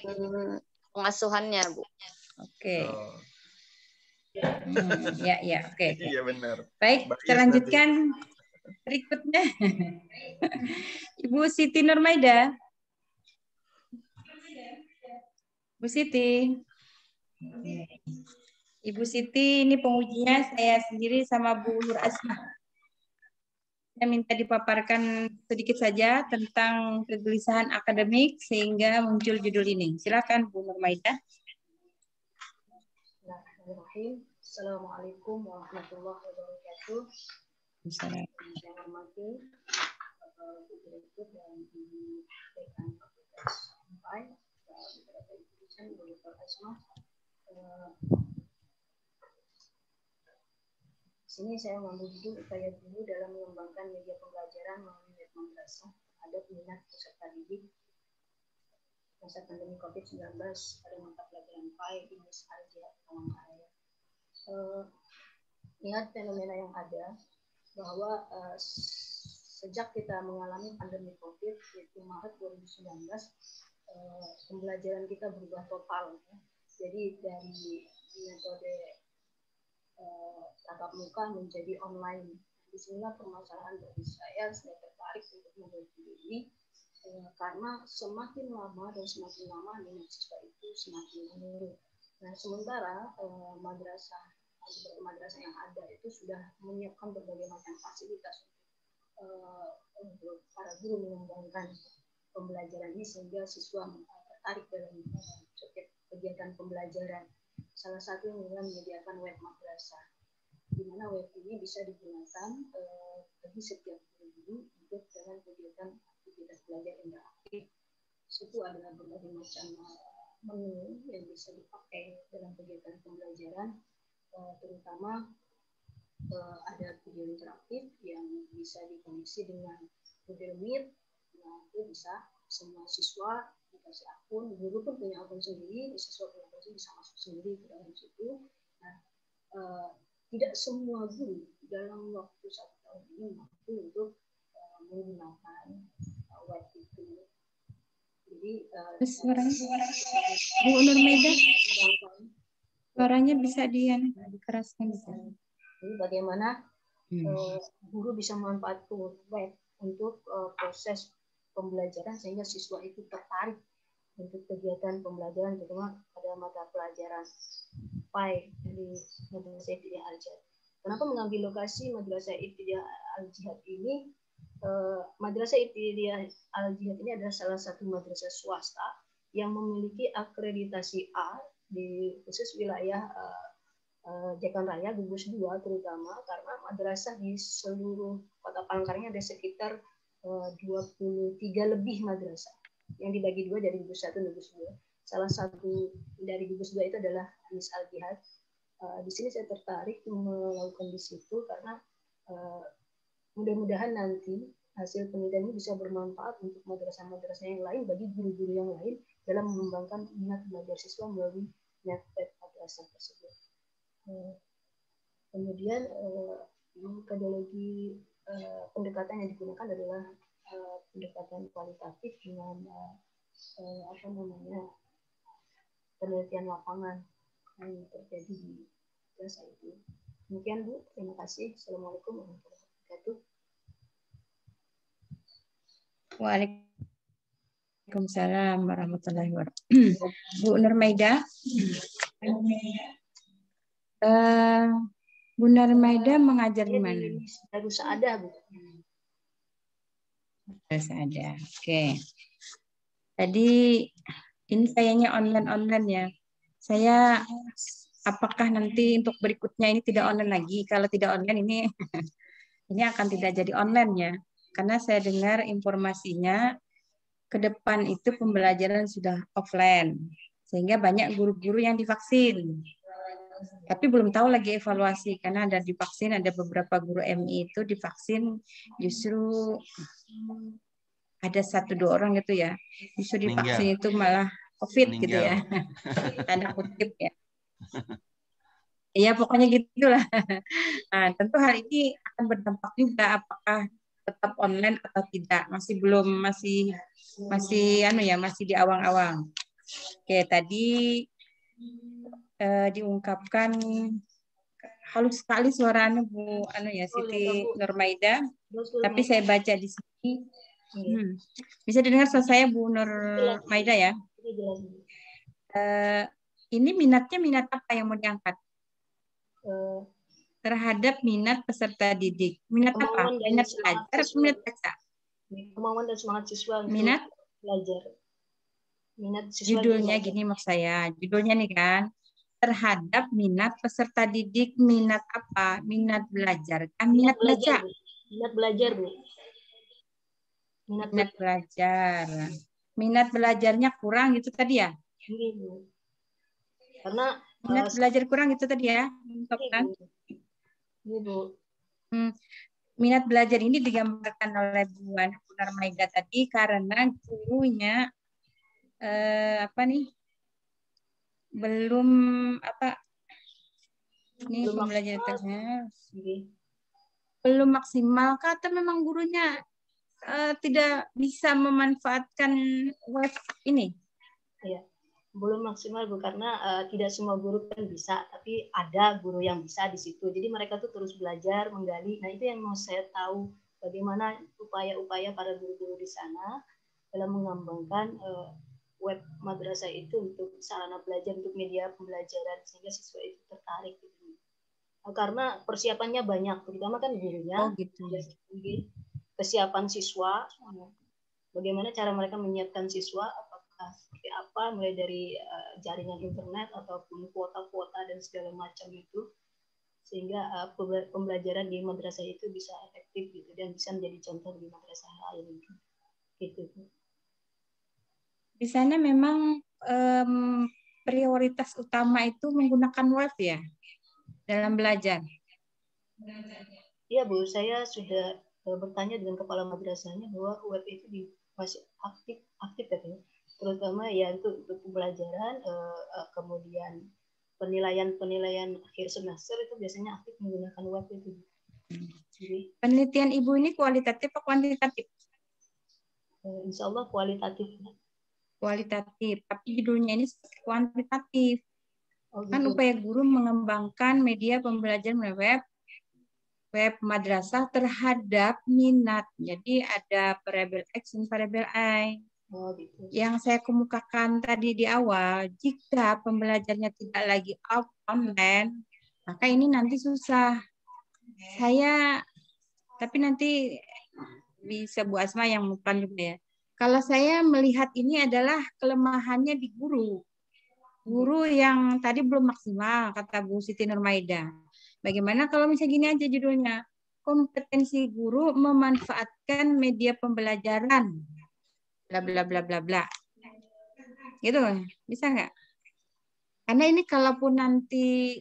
pengasuhannya, Bu. Oke. Ya, oke. Iya benar. Baik, kita lanjutkan berikutnya. Ibu Siti Nurmaida. Bu Siti. Ibu Siti, ini pengujinya saya sendiri sama Bu Nur Asma. Saya minta dipaparkan sedikit saja tentang kegelisahan akademik sehingga muncul judul ini. Silakan Bu Nurmaida. Assalamualaikum warahmatullahi wabarakatuh. Saya hormati Bapak Direktur dan Ibu Dekan Fakultas Unpad, beberapa institusi, Ibu Dr. Asma. Sini saya mengambil judul upaya guru dalam mengembangkan media pembelajaran melalui web madrasah terhadap minat peserta didik masa pandemi COVID-19 pada mata pelajaran PAI di Al-Jihad Palangkaraya. Lihat fenomena yang ada bahwa sejak kita mengalami pandemi COVID yaitu Maret 2019, pembelajaran kita berubah total. Ya. Jadi dari metode tatap muka menjadi online. Disinilah permasalahan bagi saya tertarik untuk membuat video ini karena semakin lama minat siswa itu semakin menurun. Nah, sementara madrasah yang ada itu sudah menyiapkan berbagai macam fasilitas untuk para guru mengembangkan pembelajaran ini sehingga siswa tertarik dalam setiap kegiatan pembelajaran. Salah satu adalah menyediakan web madrasah, di mana web ini bisa digunakan bagi setiap guru untuk dalam kegiatan aktivitas belajar interaktif. Itu adalah berbagai macam menu yang bisa dipakai dalam kegiatan pembelajaran, terutama ada video interaktif yang bisa dikoneksi dengan Google Meet. Nah, itu bisa semua siswa dikasih akun, guru pun punya akun sendiri, siswa punya akun sendiri, bisa masuk sendiri ke dalam situ. Nah, tidak semua guru dalam waktu 1 tahun ini mampu untuk menggunakan web itu. Jadi, Bu Nurmaida, suaranya bisa dikeraskan bisa. Jadi bagaimana guru bisa memanfaatkan web untuk proses pembelajaran sehingga siswa itu tertarik untuk kegiatan pembelajaran terutama pada mata pelajaran PAI di Madrasah Ibtidaiyah Al-Jihad. Kenapa mengambil lokasi Madrasah Ibtidaiyah Al-Jihad ini? Madrasah Ibtidaiyah Al-Jihad ini adalah salah satu madrasah swasta yang memiliki akreditasi A di khusus wilayah Jekan Raya, Gugus 2 terutama, karena madrasah di seluruh kota Palangkaraya ada sekitar 23 lebih madrasah yang dibagi dua dari gugus 1 dan gugus 2. Salah satu dari gugus 2 itu adalah Mis Al-Jihad. Di sini saya tertarik melakukan di situ karena mudah-mudahan nanti hasil penelitian ini bisa bermanfaat untuk madrasah-madrasah yang lain, bagi guru-guru yang lain dalam mengembangkan minat belajar siswa melalui web madrasah tersebut. Kemudian metodologi pendekatan yang digunakan adalah pendekatan kualitatif dengan penelitian lapangan yang terjadi di madrasah itu. Demikian Bu, terima kasih. Assalamualaikum warahmatullahi wabarakatuh. Waalaikumsalam warahmatullahi wabarakatuh. Bu Nurmaida. Bu Nurmaida mengajar di mana? Baru Saada, Bu. Saada. Oke. Tadi ini sayangnya online ya. Saya apakah nanti untuk berikutnya ini tidak online lagi? Kalau tidak online ini ini akan tidak jadi online ya. Karena saya dengar informasinya ke depan itu pembelajaran sudah offline. Sehingga banyak guru-guru yang divaksin. Tapi belum tahu lagi evaluasi karena ada divaksin, ada beberapa guru MI itu divaksin justru ada 1-2 orang gitu ya. Justru divaksin itu malah COVID gitu ya. Tanda kutip ya. Iya pokoknya gitulah. Nah, tentu hal ini akan berdampak juga apakah tetap online atau tidak. Masih masih di awang-awang. Oke, tadi diungkapkan halus sekali suaranya Bu Siti Nurmaida. Tapi saya baca di sini. Bisa didengar suara saya Bu Nurmaida ya? Ini minat apa yang mau diangkat? Terhadap minat peserta didik. Minat apa? Minat belajar atau minat baca? Kemauan dan semangat siswa untuk minat belajar. Minat siswa judulnya gini maksud saya. Judulnya nih kan, terhadap minat peserta didik, minat apa? Minat belajar kan? Minat baca? Minat belajar, Bu. Minat belajar. Minat belajarnya kurang gitu tadi ya? Iya, Bu. Karena minat belajar kurang itu tadi ya? Iya, Bu. Minat belajar ini digambarkan oleh Bu Nurmaida tadi karena gurunya belum pembelajarannya belum maksimal atau memang gurunya tidak bisa memanfaatkan web ini? Iya, belum maksimal Bu karena tidak semua guru kan bisa, tapi ada guru yang bisa di situ. Jadi mereka tuh terus belajar, menggali. Nah itu yang mau saya tahu bagaimana upaya-upaya para guru-guru di sana dalam mengembangkan web madrasah itu untuk sarana belajar, untuk media pembelajaran sehingga siswa itu tertarik gitu. Karena persiapannya banyak, terutama kan gurunya. Kesiapan siswa, bagaimana cara mereka menyiapkan siswa, apakah seperti apa, mulai dari jaringan internet ataupun kuota-kuota dan segala macam itu, sehingga pembelajaran di madrasah itu bisa efektif gitu dan bisa menjadi contoh di madrasah lain gitu. Di sana memang prioritas utama itu menggunakan web ya dalam belajar. Iya Bu, saya sudah bertanya dengan kepala madrasahnya bahwa web itu masih aktif katanya, terutama ya untuk pembelajaran, kemudian penilaian akhir semester itu biasanya aktif menggunakan web itu. Jadi, penelitian Ibu ini kualitatif atau kuantitatif? Insya Allah kualitatif. Kualitatif, tapi judulnya ini kuantitatif. Kan upaya guru mengembangkan media pembelajaran web madrasah terhadap minat. Jadi ada variabel X dan variabel Y. Yang saya kemukakan tadi di awal, jika pembelajarannya tidak lagi online, maka ini nanti susah. Tapi nanti bisa Bu Asma yang bukan juga ya. Kalau saya melihat ini adalah kelemahannya di guru. Guru yang tadi belum maksimal, kata Bu Siti Nurmaida. Bagaimana kalau misalnya gini aja judulnya, kompetensi guru memanfaatkan media pembelajaran, bla bla bla bla bla. Gitu, bisa nggak? Karena ini kalaupun nanti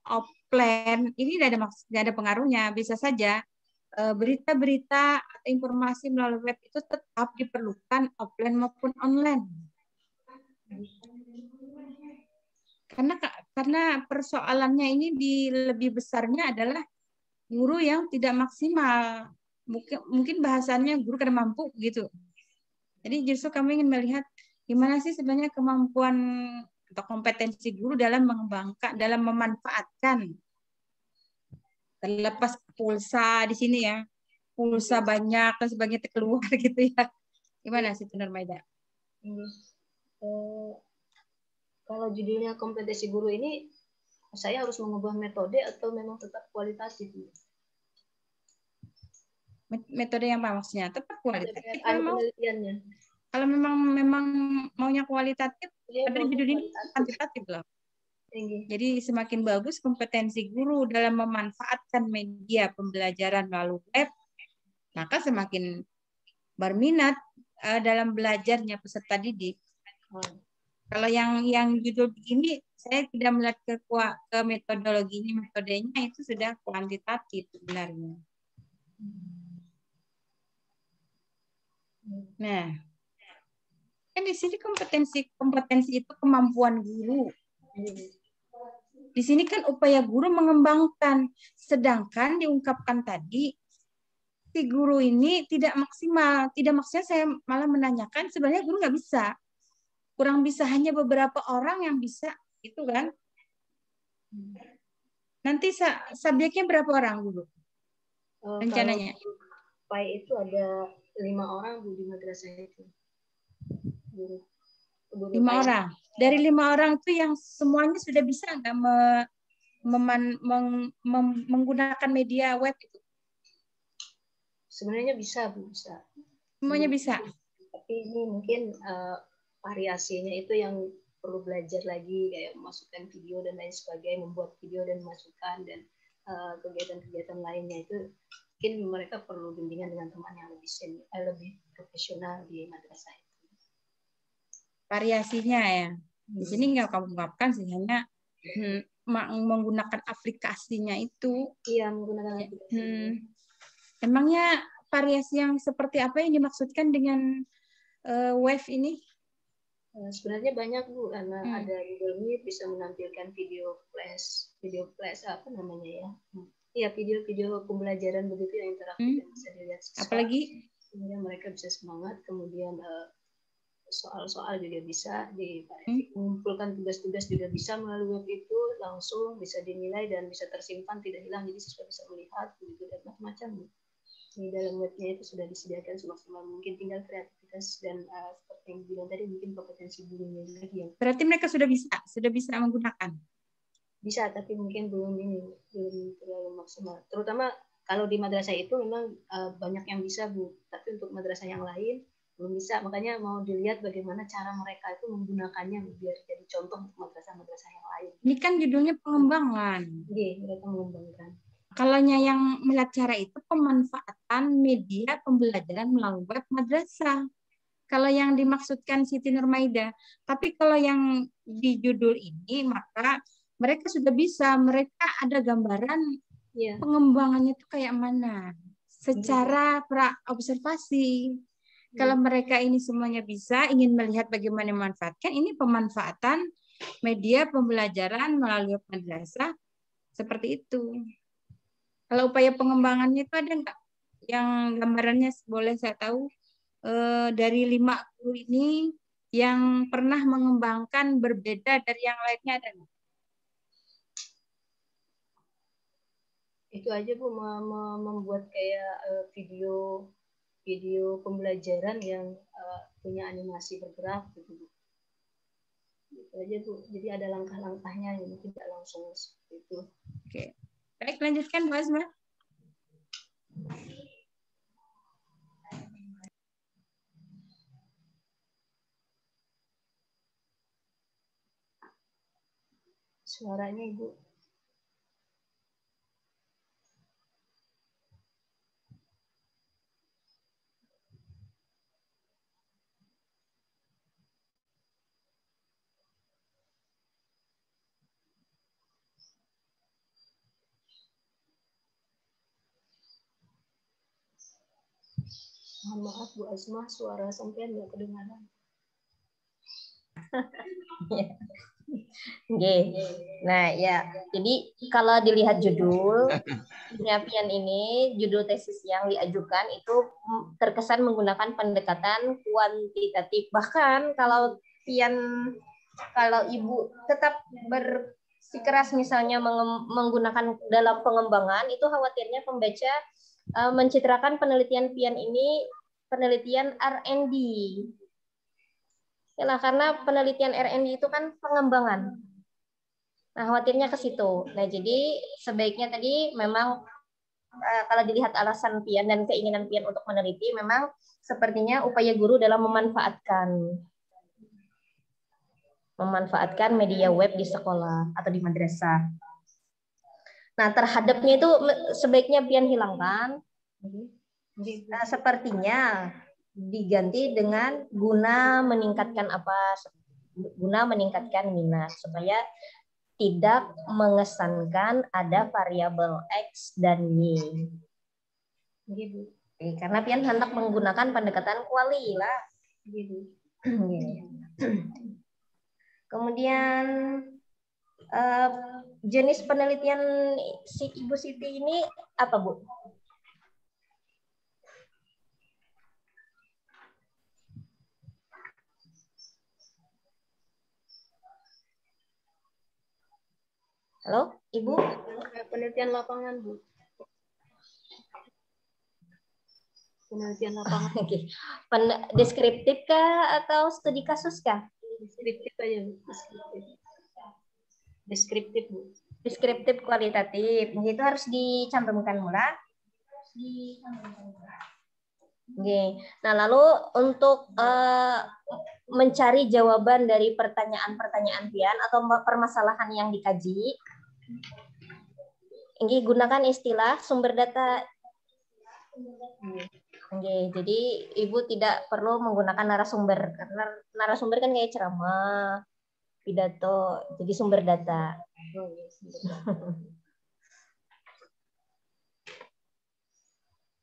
offline, ini tidak ada pengaruhnya, bisa saja berita-berita atau informasi melalui web itu tetap diperlukan offline maupun online. Karena persoalannya ini lebih besarnya adalah guru yang tidak maksimal. Mungkin bahasannya guru kada mampu gitu. Jadi justru kami ingin melihat gimana sih sebenarnya kemampuan atau kompetensi guru dalam dalam memanfaatkan. Terlepas pulsa di sini ya, pulsa banyak dan sebagainya keluar gitu ya. Gimana sih Nurmaida? Kalau judulnya kompetensi guru ini, saya harus mengubah metode atau memang tetap kualitatif? Metode yang apa maksudnya? Tetap kualitatif. Penelitiannya. Kalau memang maunya kualitatif, tapi judul ini kuantitatif loh. Jadi semakin bagus kompetensi guru dalam memanfaatkan media pembelajaran melalui web, maka semakin berminat dalam belajarnya peserta didik. Kalau yang judul begini, saya tidak melihat ke metodologinya, metodenya itu sudah kuantitatif sebenarnya. Nah, kan di sini kompetensi itu kemampuan guru. Di sini kan upaya guru mengembangkan, sedangkan diungkapkan tadi si guru ini tidak maksimal. Tidak maksudnya saya malah menanyakan sebenarnya guru nggak bisa. Kurang bisa, hanya beberapa orang yang bisa, itu kan. Nanti subjeknya berapa orang dulu? Rencananya? PAI itu ada 5 orang di madrasah itu. Guru 5 orang. Dari 5 orang itu yang semuanya sudah bisa nggak menggunakan media web itu? Sebenarnya bisa, Bu, bisa. Semuanya bisa. Tapi ini mungkin variasinya itu yang perlu belajar lagi, kayak memasukkan video dan lain sebagainya, membuat video dan memasukkan, dan kegiatan-kegiatan lainnya itu mungkin mereka perlu bimbingan dengan teman yang lebih profesional di madrasah itu. Variasinya ya. Di sini nggak kamu ungkapkan sih, hanya menggunakan aplikasinya itu. Iya, menggunakan aplikasi. Emangnya variasi yang seperti apa yang dimaksudkan dengan web ini? Sebenarnya banyak, Bu, karena ada Google Meet bisa menampilkan video flash apa namanya ya? Iya, video-video pembelajaran begitu yang interaktif yang bisa dilihat siswa. Apalagi? Kemudian mereka bisa semangat, kemudian soal-soal juga bisa mengumpulkan tugas-tugas juga bisa melalui web itu, langsung bisa dinilai dan bisa tersimpan, tidak hilang, jadi siswa bisa melihat begitu dan macam-macam. Di dalam webnya itu sudah disediakan semaksimal mungkin, tinggal kreativitas dan seperti yang bilang tadi mungkin kompetensi gurunya lagi yang. Berarti mereka sudah bisa menggunakan. Bisa, tapi mungkin belum terlalu maksimal. Terutama kalau di madrasah itu memang banyak yang bisa, Bu, tapi untuk madrasah yang lain belum bisa. Makanya mau dilihat bagaimana cara mereka itu menggunakannya biar jadi contoh untuk madrasah-madrasah yang lain. Ini kan judulnya pengembangan. Iya, mereka mengembangkan. Kalau yang melihat cara itu pemanfaatan media pembelajaran melalui web madrasah. Kalau yang dimaksudkan Siti Nurmaida. Tapi kalau yang di judul ini, maka mereka sudah bisa, mereka ada gambaran pengembangannya itu kayak mana. Secara observasi. Kalau mereka ini semuanya bisa, ingin melihat bagaimana memanfaatkan, ini pemanfaatan media pembelajaran melalui web madrasah seperti itu. Kalau upaya pengembangannya itu ada nggak yang gambarannya boleh saya tahu dari 5 guru ini yang pernah mengembangkan berbeda dari yang lainnya ada nggak? Itu aja, Bu, membuat kayak video pembelajaran yang punya animasi bergerak gitu, Bu. Itu aja, Bu. Jadi ada langkah-langkahnya, jadi tidak langsung seperti itu. Oke. Baik, lanjutkan, Bu Asma. Suaranya, Ibu. Mohon maaf, Bu Asma, suara sampean nggak kedengaran. Nah, ya. Jadi kalau dilihat judul penyampaian ini, judul tesis yang diajukan itu terkesan menggunakan pendekatan kuantitatif. Bahkan kalau Ibu tetap bersikeras misalnya menggunakan dalam pengembangan, itu khawatirnya pembaca mencitrakan penelitian PIAN ini penelitian R&D. Ya, karena penelitian R&D itu kan pengembangan. Nah, khawatirnya ke situ. Nah, jadi sebaiknya tadi memang kalau dilihat alasan PIAN dan keinginan PIAN untuk meneliti, memang sepertinya upaya guru dalam memanfaatkan. memanfaatkan media web di sekolah atau di madrasah. Nah, terhadapnya itu sebaiknya pian hilangkan. Nah, sepertinya diganti dengan guna meningkatkan apa? Guna meningkatkan minat supaya tidak mengesankan ada variabel X dan Y. Gitu. Karena pian hendak menggunakan pendekatan kuali lah. Gitu. Kemudian jenis penelitian si Ibu Siti ini apa, Bu? Halo, Ibu? Penelitian lapangan, Bu. Penelitian lapangan. Oke. Deskriptif kah atau studi kasus kah? Deskriptif aja, Bu. Deskriptif, Bu. Deskriptif kualitatif. Itu harus dicantumkan mula. Oke. Nah, lalu untuk mencari jawaban dari pertanyaan-pertanyaan pian atau permasalahan yang dikaji, ini gunakan istilah sumber data. Oke, jadi Ibu tidak perlu menggunakan narasumber karena narasumber kan kayak ceramah, pidato, jadi sumber data.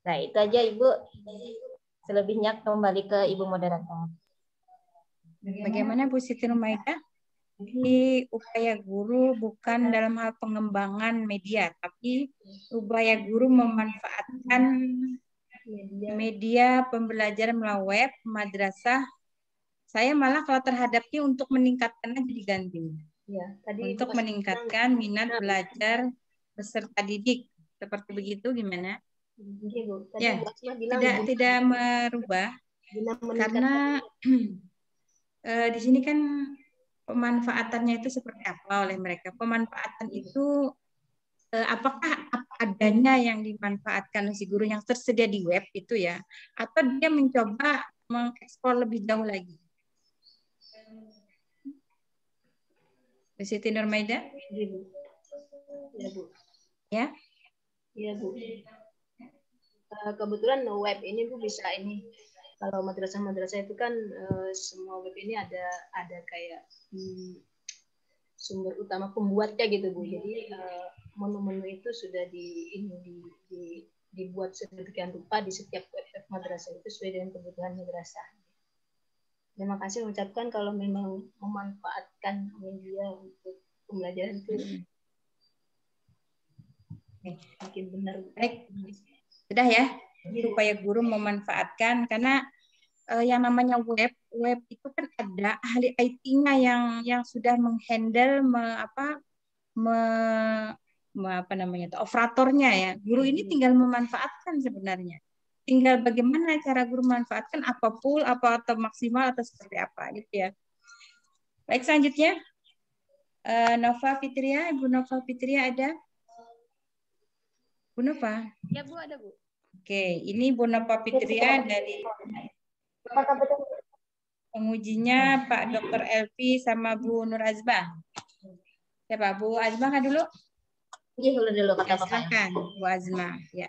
Nah, itu aja Ibu. Selebihnya kembali ke Ibu moderator. Bagaimana Bu Siti Nurmaidah? Jadi upaya guru bukan dalam hal pengembangan media, tapi upaya guru memanfaatkan media pembelajaran melalui web, madrasah. Saya malah kalau terhadapnya untuk meningkatkan aja diganti. Ya, untuk meningkatkan minat belajar peserta didik. Seperti begitu gimana? Ya, tidak merubah. Karena di sini kan pemanfaatannya itu seperti apa oleh mereka? Pemanfaatan itu apakah apa adanya yang dimanfaatkan oleh si guru yang tersedia di web itu ya, atau dia mencoba mengeksplor lebih jauh lagi? Bu Siti Nurmaidah? Ya, Bu. Ya, Bu. Ya? Iya, Bu. Kebetulan web ini Bu bisa ini. Kalau madrasah-madrasah itu kan semua web ini ada kayak sumber utama pembuatnya gitu, Bu. Jadi menu-menu itu sudah dibuat sedemikian rupa di setiap web madrasah itu sesuai dengan kebutuhan madrasah. Terima kasih mengucapkan kalau memang memanfaatkan media untuk pembelajaran itu makin benar. Baik, sudah ya. Supaya guru memanfaatkan karena yang namanya web itu kan ada ahli IT-nya yang sudah menghandle operatornya ya. Guru ini tinggal memanfaatkan sebenarnya. Tinggal bagaimana cara guru memanfaatkan apa full, apa atau maksimal atau seperti apa gitu ya. Baik, selanjutnya Nova Fitria, Ibu Nova Fitria ada? Bu Nova? Ya Bu, ada Bu. Oke, ini Bu Nova Fitria dari pengujinya Pak Dr. Elvi sama Bu Nur Azbah. Siapa? Bu Azbah kan dulu? Iya, dulu kata Bapak. Silakan, Bu Azma. Ya.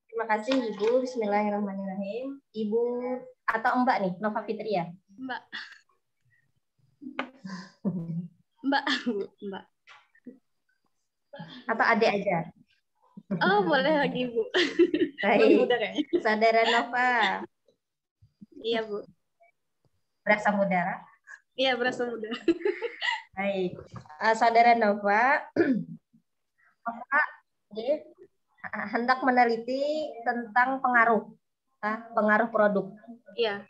Terima kasih Ibu. Bismillahirrahmanirrahim. Ibu atau Mbak nih, Nova Fitria? Mbak. Mbak. Atau adik aja? Oh, boleh lagi Bu. Baik. Saudara Nova. Iya Bu. Berasa muda? Iya, berasa muda. Baik. Saudara Nova, hendak meneliti tentang pengaruh produk. Iya.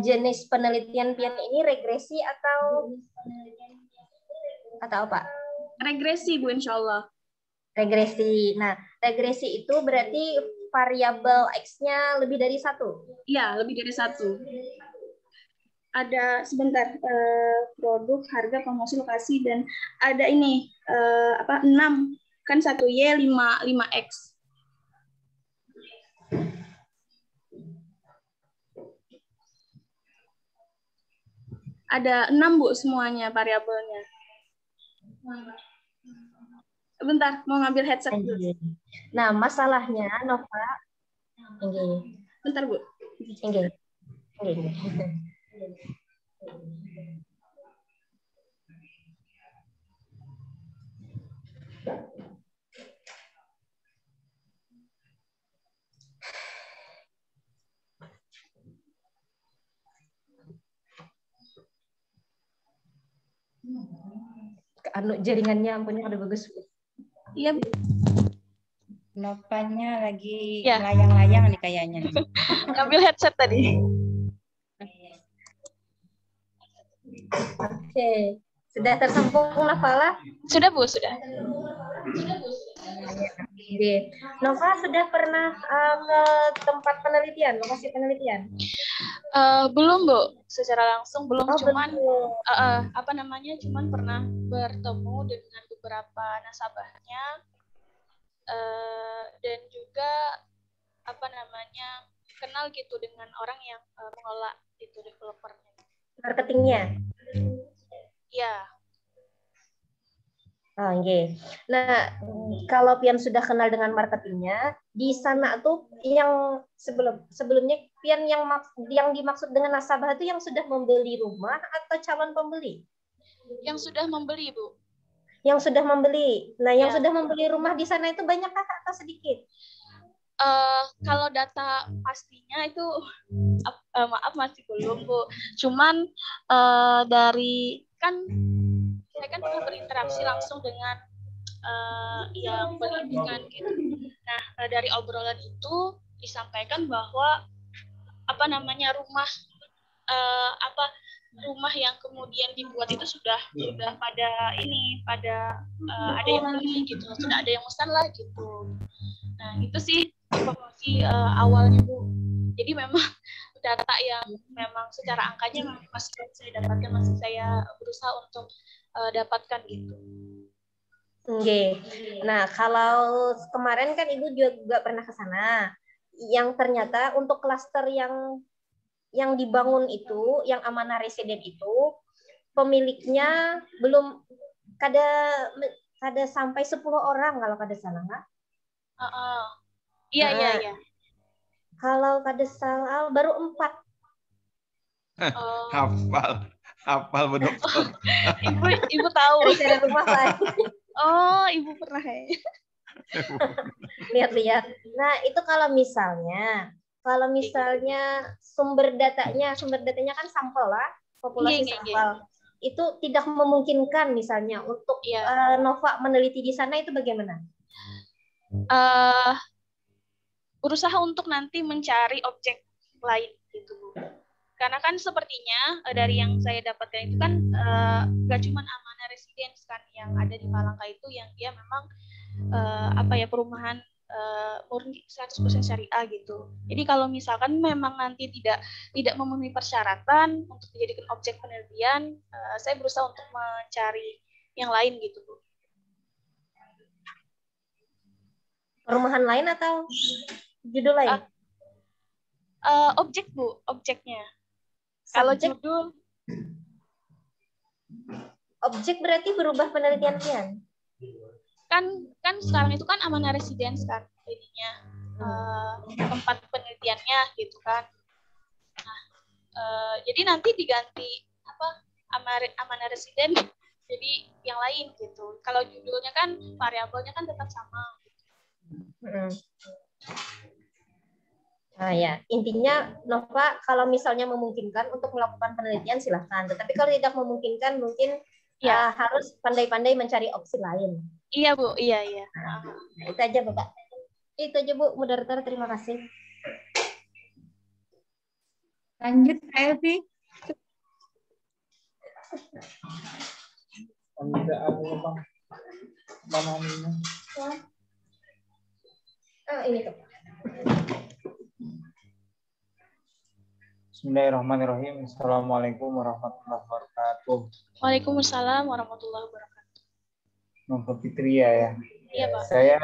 Jenis penelitian pian ini regresi atau apa? Regresi Bu, insya Allah. Regresi. Nah, regresi itu berarti variabel X-nya lebih dari 1? Iya, lebih dari 1. Ada sebentar produk, harga, promosi, lokasi, dan ada ini 6 kan 1Y 5X. Ada 6 Bu semuanya variabelnya. Bentar, mau ngambil headset dulu. Nah, masalahnya Nova, bentar Bu. Jaringannya ampunnya udah bagus. Iya, Bu. Novanya lagi melayang-layang nih kayaknya. Ngambil headset tadi. Oke. Sudah tersambung Nova? Sudah Bu, sudah. Nova sudah pernah ke tempat penelitian, lokasi penelitian? Belum Bu, secara langsung belum, cuman belum. cuman pernah bertemu dengan beberapa nasabahnya dan juga kenal gitu dengan orang yang mengelola itu developernya. Marketingnya? Iya. Nah, kalau Pian sudah kenal dengan marketingnya, di sana tuh yang sebelumnya Pian yang dimaksud dengan nasabah itu yang sudah membeli rumah atau calon pembeli? Yang sudah membeli, Bu. Yang sudah membeli. Nah, yang sudah membeli rumah di sana itu banyak atau sedikit? Kalau data pastinya itu maaf masih belum, Bu. Cuman dari saya kan pernah berinteraksi langsung dengan yang berhubungan gitu. Nah, dari obrolan itu disampaikan bahwa rumah yang kemudian dibuat itu sudah pada ada yang beli gitu, sudah ada yang pesan lah gitu. Nah, itu sih informasi awalnya, Bu. Jadi memang data yang memang secara angkanya masih saya dapatkan, masih saya berusaha untuk dapatkan gitu. Nah, kalau kemarin kan Ibu juga pernah ke sana, yang ternyata untuk klaster yang dibangun itu, yang amanah residen itu, pemiliknya belum kada sampai 10 orang kalau kada salah, nggak? Iya. Kalau kada salah baru 4. Hafal berdokter. Ibu tahu. Dari rumah Pak. Oh, Ibu pernah ya. Lihat-lihat. Nah, itu kalau misalnya sumber datanya kan sampel lah, populasi sampel. Itu tidak memungkinkan misalnya untuk Nova meneliti di sana, itu bagaimana? Berusaha untuk nanti mencari objek lain gitu, Bu. Karena kan sepertinya dari yang saya dapatkan itu kan gak cuma amanah residence kan yang ada di Palangka itu, yang dia memang perumahan murni 100% syariah gitu. Jadi kalau misalkan memang nanti tidak memenuhi persyaratan untuk dijadikan objek penelitian, saya berusaha untuk mencari yang lain gitu, Bu. Perumahan lain atau judul lain? Objek, Bu, objeknya. Kalau judul objek berarti berubah penelitian Pian. Kan sekarang itu kan amanah residence kan ininya, tempat penelitiannya gitu kan. Nah, jadi nanti diganti amanah residen jadi yang lain gitu. Kalau judulnya kan variabelnya kan tetap sama. Nah ya, intinya Nova kalau misalnya memungkinkan untuk melakukan penelitian silahkan. Tetapi kalau tidak memungkinkan mungkin harus pandai-pandai mencari opsi lain. Iya, Bu, iya. Nah, itu aja, Bapak. Itu aja, Bu, moderator, terima kasih. Lanjut, Elvi. Ini tuh. Bismillahirrahmanirrahim. Assalamualaikum warahmatullahi wabarakatuh. Waalaikumsalam warahmatullahi wabarakatuh. Mbak Fitria ya. Iya, Pak. Saya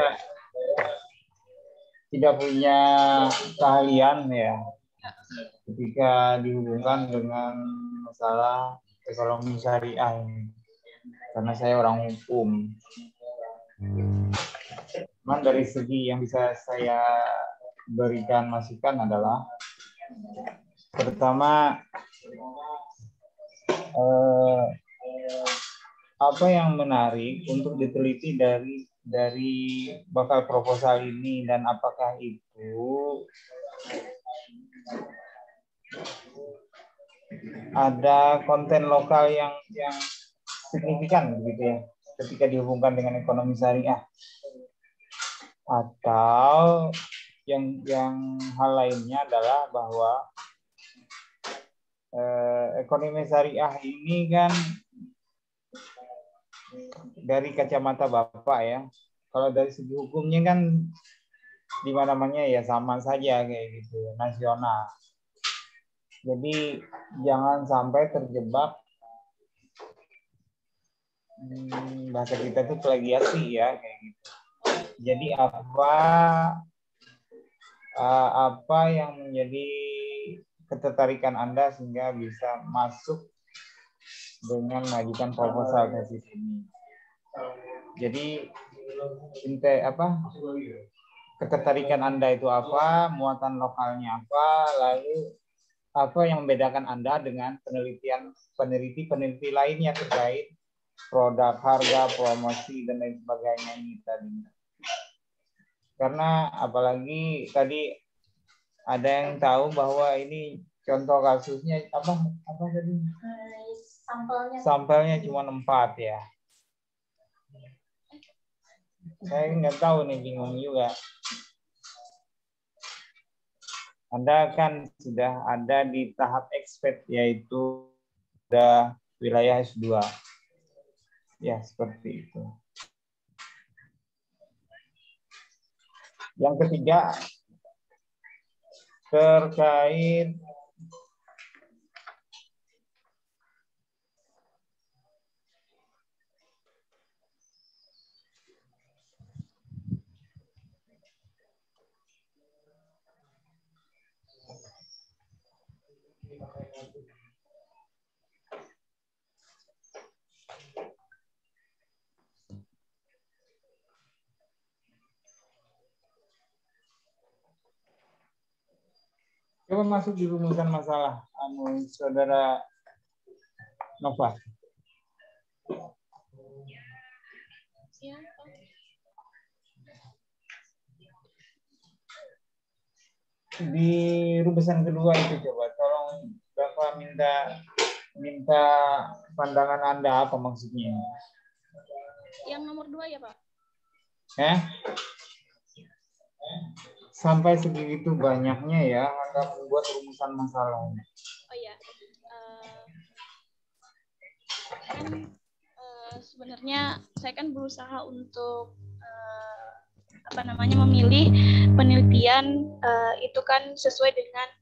tidak punya keahlian ya ketika dihubungkan dengan masalah ekonomi syariah ini, karena saya orang hukum. Cuman dari segi yang bisa saya berikan masukan adalah pertama, apa yang menarik untuk diteliti dari bakal proposal ini, dan apakah itu ada konten lokal yang signifikan begitu ya ketika dihubungkan dengan ekonomi syariah, atau yang hal lainnya adalah bahwa ekonomi syariah ini kan dari kacamata Bapak ya, kalau dari segi hukumnya kan di mana-mana ya sama saja kayak gitu, nasional. Jadi jangan sampai terjebak, bahasa kita itu plagiasi ya kayak gitu. Jadi apa yang menjadi ketertarikan Anda sehingga bisa masuk dengan mengajukan proposal ke sini. Jadi ketertarikan Anda itu apa, muatan lokalnya apa, lalu apa yang membedakan Anda dengan peneliti lainnya terkait produk, harga, promosi, dan lain sebagainya ini tadi. Karena apalagi tadi ada yang tahu bahwa ini contoh kasusnya apa tadi? Sampelnya cuma 4 ya. Saya nggak tahu nih, bingung juga. Anda kan sudah ada di tahap expert, yaitu sudah wilayah S2. Ya, seperti itu. Yang ketiga, terkait coba masuk di rumusan masalah Saudara Nova. Di rumusan kedua itu coba tolong Bapak minta pandangan Anda apa maksudnya. Yang nomor 2 ya Pak? Sampai segitu banyaknya ya Anda membuat rumusan masalahnya. Oh ya, sebenarnya saya kan berusaha untuk memilih penelitian itu kan sesuai dengan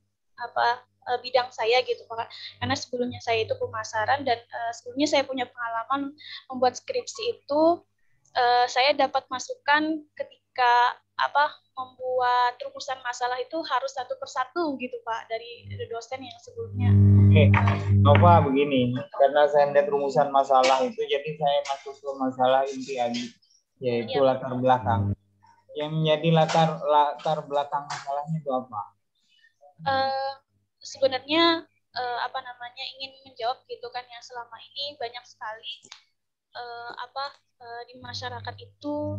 bidang saya gitu Pak. Karena sebelumnya saya itu pemasaran, dan sebelumnya saya punya pengalaman membuat skripsi itu. Saya dapat masukan ketika membuat rumusan masalah itu harus satu persatu gitu Pak dari dosen yang sebelumnya. Oke, Nova begini, karena saya lihat rumusan masalah itu, jadi saya masuk ke masalah inti aja, yaitu latar belakang. Yang menjadi latar belakang masalahnya itu apa? Sebenarnya ingin menjawab gitu kan, yang selama ini banyak sekali di masyarakat itu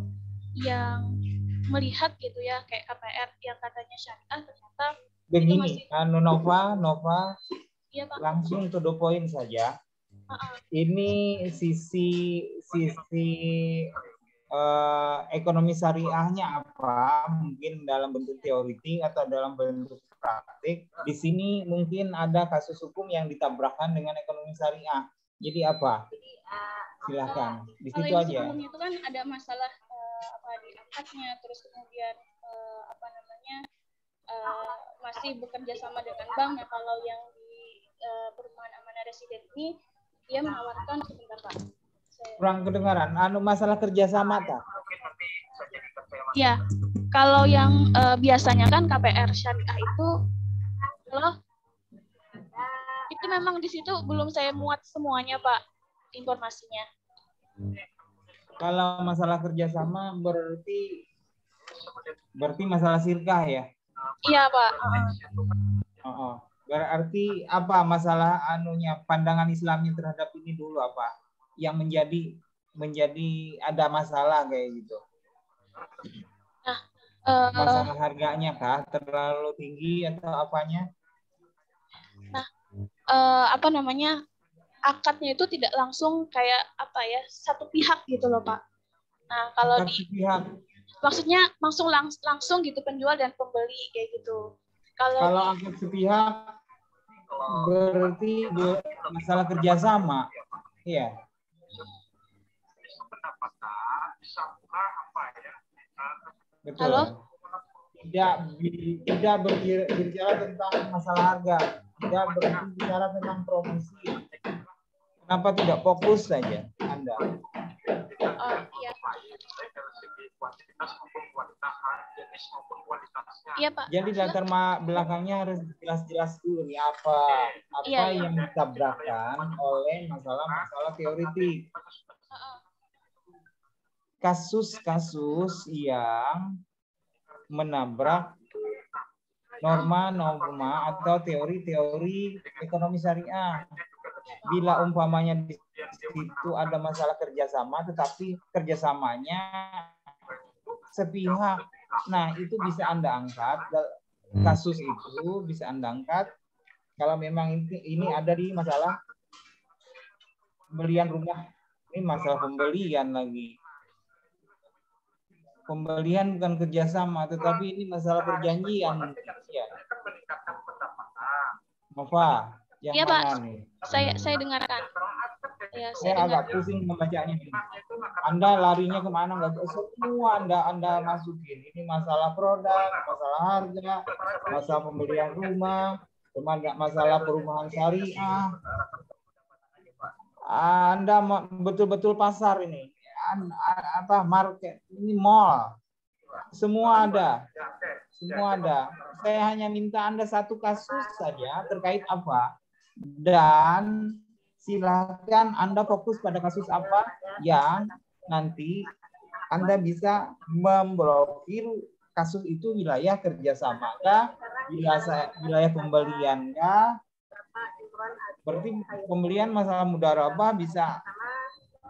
yang melihat gitu ya kayak KPR yang katanya syariah, ternyata begini, Nova, iya, Pak. Langsung to the point saja. Ini sisi ekonomi syariahnya apa? Mungkin dalam bentuk teoritik atau dalam bentuk praktik. Di sini mungkin ada kasus hukum yang ditabrakkan dengan ekonomi syariah. Jadi apa? Silakan. Di situ aja. Sebelumnya itu kan ada masalah di akadnya, terus kemudian masih bekerja sama dengan bank. Nah, kalau yang di perumahan amanah residen ini dia menawarkan sebentar Pak. Kurang kedengaran. Masalah kerjasama tak? Ya, kalau yang biasanya kan KPR syariah itu Tapi memang di situ belum saya muat semuanya, Pak, informasinya. Kalau masalah kerjasama berarti masalah sirkah ya? Iya, Pak. Berarti apa masalah pandangan Islamnya terhadap ini dulu apa? Yang menjadi ada masalah kayak gitu. Nah, masalah harganya kah terlalu tinggi atau apanya? Nah, akadnya itu tidak langsung kayak satu pihak gitu loh, Pak. Nah, kalau pihak, maksudnya langsung gitu penjual dan pembeli kayak gitu. Kalau akad sepihak berarti masalah kerjasama, iya. Betul. Halo? Tidak berbicara tentang masalah harga, tidak berbicara tentang promosi. Kenapa tidak fokus saja Anda? Iya. Iya, Pak. Jadi latar belakangnya harus jelas-jelas dulu nih apa yang ditabrakkan oleh masalah-masalah teoritik. Kasus-kasus yang menabrak norma-norma atau teori-teori ekonomi syariah. Bila umpamanya di situ ada masalah kerjasama, tetapi kerjasamanya sepihak, nah itu bisa Anda angkat, kasus itu bisa Anda angkat kalau memang ini ada di masalah pembelian rumah. Ini masalah pembelian lagi. Pembelian bukan kerjasama, tetapi ini masalah perjanjian. Ya. Nova, yang iya, mana Pak. nih? Saya dengarkan. Ya, saya agak pusing membacanya. Anda larinya kemana? Nggak semua Anda masukin. Ini masalah produk, masalah harga, masalah pembelian rumah, masalah perumahan syariah. Anda betul-betul pasar ini. Market ini mall, semua ada. Saya hanya minta Anda satu kasus saja terkait apa, dan silakan Anda fokus pada kasus apa yang nanti Anda bisa memblokir kasus itu. Wilayah kerjasama kah, wilayah pembelian kah? Berarti pembelian masalah mudharabah bisa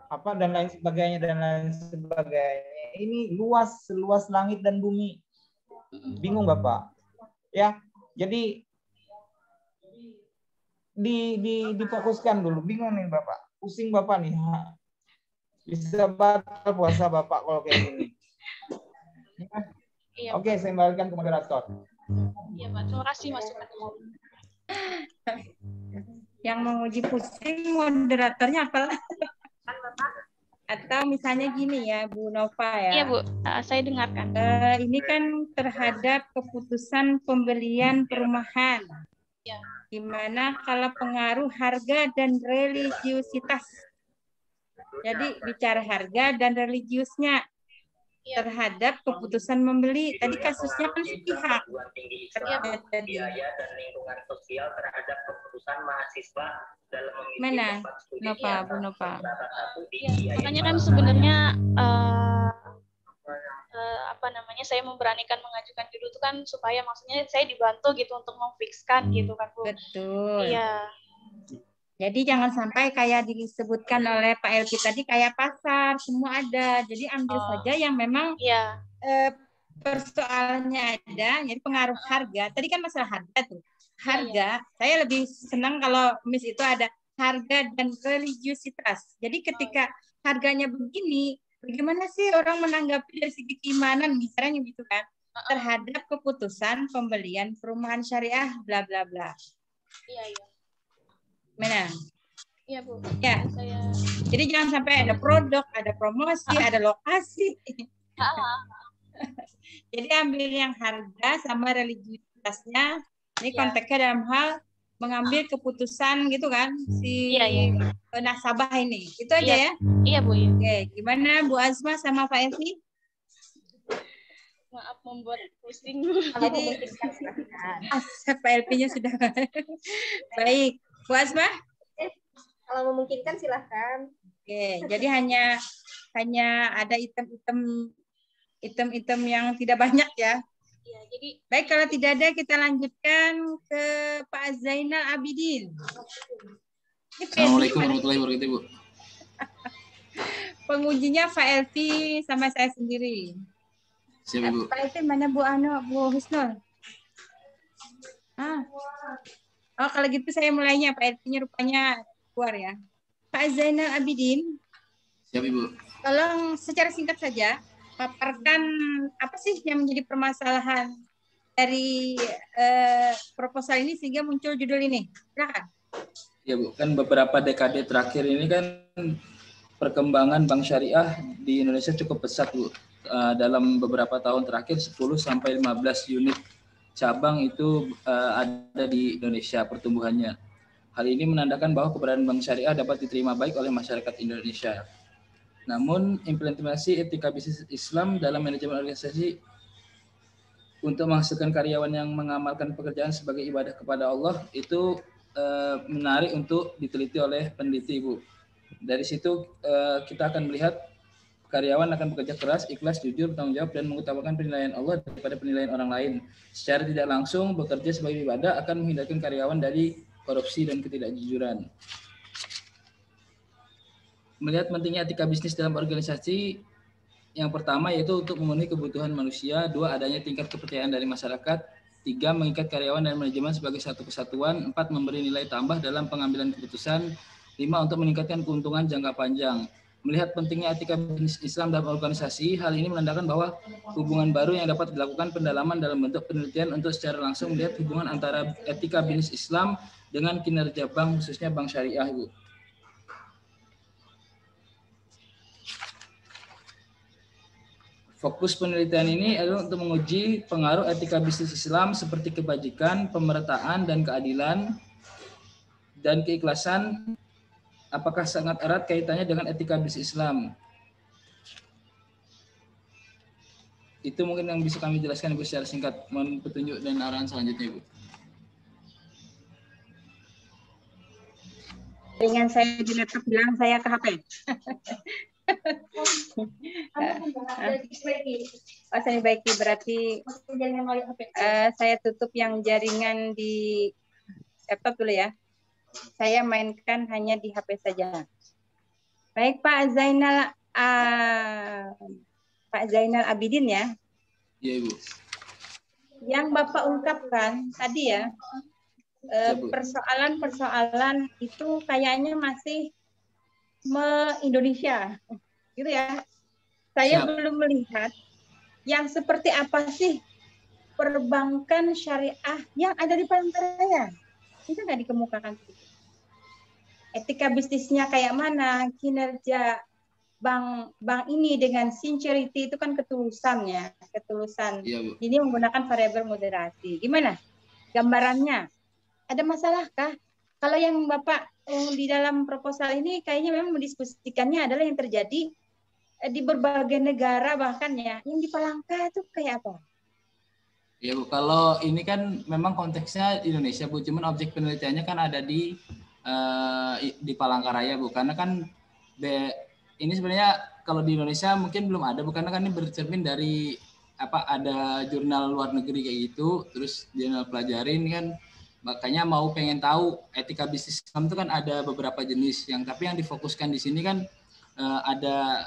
apa dan lain sebagainya. Ini seluas langit dan bumi. Bingung Bapak? Ya, jadi difokuskan dulu. Bingung nih Bapak. Pusing Bapak nih. Bisa batal puasa Bapak kalau kayak gini. Iya, Oke, saya kembalikan ke moderator. Iya, Pak. Terima kasih masukan. Yang menguji pusing moderatornya apa? Atau misalnya gini ya, Bu Nova ya. Iya, Bu. Saya dengarkan. Ini kan terhadap keputusan pembelian perumahan. Ya. Gimana kalau pengaruh harga dan religiusitas? Jadi bicara harga dan religiusnya terhadap keputusan membeli. Tadi kasusnya kan sepihak. Biaya dan lingkungan sosial terhadap keputusan mahasiswa dalam memilih mana? tempat studi. Nova, Bu Nova. Makanya kan sebenarnya saya memberanikan mengajukan judul itu kan supaya maksudnya saya dibantu gitu untuk memfikskan gitu kan, Bu. Betul. Iya. Jadi jangan sampai kayak disebutkan oleh Pak Elki tadi kayak pasar, semua ada. Jadi ambil saja yang memang persoalannya ada, jadi pengaruh harga. Tadi kan masalah harga tuh. Harga, saya lebih senang kalau Miss itu ada harga dan religiusitas. Jadi ketika harganya begini, bagaimana sih orang menanggapi dari segi keimanan, misalnya gitu kan, terhadap keputusan pembelian perumahan syariah, bla bla bla. Iya. Mana? Iya, Bu. Ya. Jadi jangan sampai ada produk, ada promosi, ada lokasi. Jadi ambil yang harga sama religiusitasnya. Ini konteksnya dalam hal mengambil keputusan gitu kan si nasabah ini. Itu aja ya. Iya, Bu. Iya. Oke, gimana Bu Azma sama Pak Evi? Maaf membuat pusing. Jadi Pak LP-nya sudah baik. Bu Asma? Kalau memungkinkan silahkan. Oke, jadi hanya ada item-item yang tidak banyak ya. Ya, jadi baik, kalau tidak ada kita lanjutkan ke Pak Zainal Abidin. Assalamualaikum warahmatullahi wabarakatuh, Bu. Pengujinya Pak Elvi sama saya sendiri. Siap, Bu. Pak Elvi mana Bu Husnul? Oh, kalau gitu saya mulainya. Pak Elvi-nya rupanya keluar ya. Pak Zainal Abidin. Siap, Ibu. Tolong secara singkat saja paparkan apa sih yang menjadi permasalahan dari proposal ini sehingga muncul judul ini. Silakan. Ya, Bu, kan beberapa dekade terakhir ini kan perkembangan bank syariah di Indonesia cukup pesat, Bu. Dalam beberapa tahun terakhir 10 sampai 15 unit cabang itu ada di Indonesia pertumbuhannya. Hal ini menandakan bahwa keberadaan bank syariah dapat diterima baik oleh masyarakat Indonesia. Namun, implementasi etika bisnis Islam dalam manajemen organisasi untuk menghasilkan karyawan yang mengamalkan pekerjaan sebagai ibadah kepada Allah itu menarik untuk diteliti oleh peneliti, Bu. Dari situ kita akan melihat karyawan akan bekerja keras, ikhlas, jujur, bertanggung jawab, dan mengutamakan penilaian Allah daripada penilaian orang lain. Secara tidak langsung, bekerja sebagai ibadah akan menghindarkan karyawan dari korupsi dan ketidakjujuran. Melihat pentingnya etika bisnis dalam organisasi, yang pertama yaitu untuk memenuhi kebutuhan manusia, 2 adanya tingkat kepercayaan dari masyarakat, 3 mengikat karyawan dan manajemen sebagai satu kesatuan, 4 memberi nilai tambah dalam pengambilan keputusan, 5 untuk meningkatkan keuntungan jangka panjang. Melihat pentingnya etika bisnis Islam dalam organisasi, hal ini menandakan bahwa hubungan baru yang dapat dilakukan pendalaman dalam bentuk penelitian untuk secara langsung melihat hubungan antara etika bisnis Islam dengan kinerja bank, khususnya bank syariah, Bu. Fokus penelitian ini adalah untuk menguji pengaruh etika bisnis Islam seperti kebajikan, pemerataan, dan keadilan, dan keikhlasan, apakah sangat erat kaitannya dengan etika bisnis Islam. Itu mungkin yang bisa kami jelaskan, Ibu, secara singkat. Mohon petunjuk dan arahan selanjutnya, Ibu. Dengan saya di laptop bilang saya ke HP. Oh, saya baiki, berarti saya tutup yang jaringan di laptop dulu ya. Saya mainkan hanya di HP saja. Baik, Pak Zainal Abidin ya. Iya, Ibu. Yang Bapak ungkapkan tadi ya, persoalan-persoalan itu kayaknya masih Indonesia, gitu ya. Saya belum melihat yang seperti apa sih perbankan syariah yang ada di Palangkaraya. Itu nggak dikemukakan. Etika bisnisnya kayak mana, kinerja bank ini dengan sincerity itu kan ketulusan. Iya, Bu. Ini menggunakan variabel moderasi. Gimana gambarannya? Ada masalahkah? Kalau yang Bapak di dalam proposal ini kayaknya memang mendiskusikannya adalah yang terjadi di berbagai negara bahkan ya. Yang di Palangka itu kayak apa? Ya, Bu, kalau ini kan memang konteksnya Indonesia, Bu. Cuman objek penelitiannya kan ada di Palangkaraya, Bu. Karena kan ini sebenarnya kalau di Indonesia mungkin belum ada, Bu. Karena kan ini bercermin dari ada jurnal luar negeri kayak gitu, terus jurnal pelajarin kan. Makanya mau pengen tahu etika bisnis Islam itu kan ada beberapa jenis, tapi yang difokuskan di sini kan ada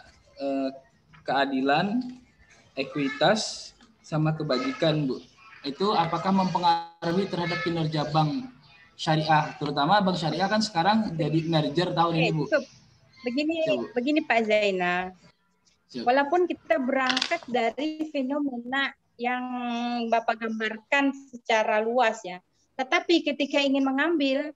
keadilan, ekuitas, sama kebajikan, Bu. Itu apakah mempengaruhi terhadap kinerja bank syariah, terutama bank syariah kan sekarang jadi merger tahun ini, Bu. Begini Pak Zainal, walaupun kita berangkat dari fenomena yang Bapak gambarkan secara luas ya, tetapi ketika ingin mengambil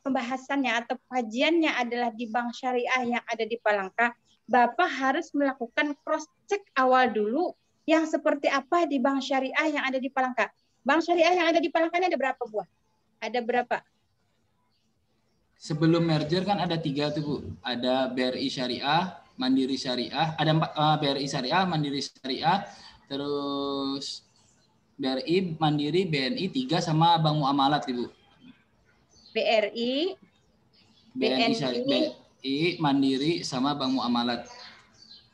pembahasannya atau kajiannya adalah di bank syariah yang ada di Palangka, Bapak harus melakukan cross check awal dulu yang seperti apa di bank syariah yang ada di Palangka. Bank syariah yang ada di Palangka ini ada berapa buah? Ada berapa? Sebelum merger kan ada 3 tuh, Bu. Ada BRI Syariah, Mandiri Syariah, ada 4, BRI Syariah, Mandiri Syariah, terus BRI, Mandiri, BNI 3 sama Bank Muamalat, Ibu. BRI, BNI, Mandiri, sama Bank Muamalat.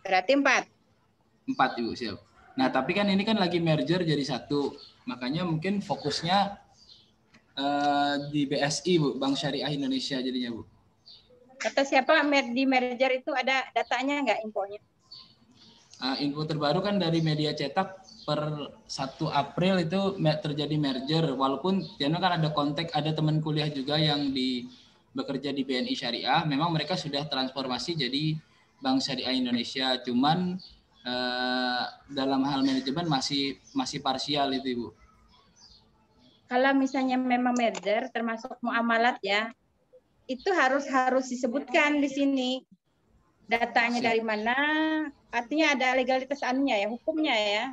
Berarti 4. 4 Ibu, siap. Nah, tapi kan ini kan lagi merger jadi satu. Makanya mungkin fokusnya di BSI, Bu, Bank Syariah Indonesia jadinya, Bu. Kata siapa di merger itu ada datanya nggak, infonya? Info terbaru kan dari media cetak per 1 April itu terjadi merger. Walaupun Tiano kan ada kontak, ada teman kuliah juga yang bekerja di BNI Syariah. Memang mereka sudah transformasi jadi Bank Syariah Indonesia. Cuman dalam hal manajemen masih parsial itu, Ibu. Kalau misalnya memang merger termasuk muamalat ya, itu harus disebutkan di sini datanya dari mana, artinya ada legalitas anunya ya, hukumnya ya,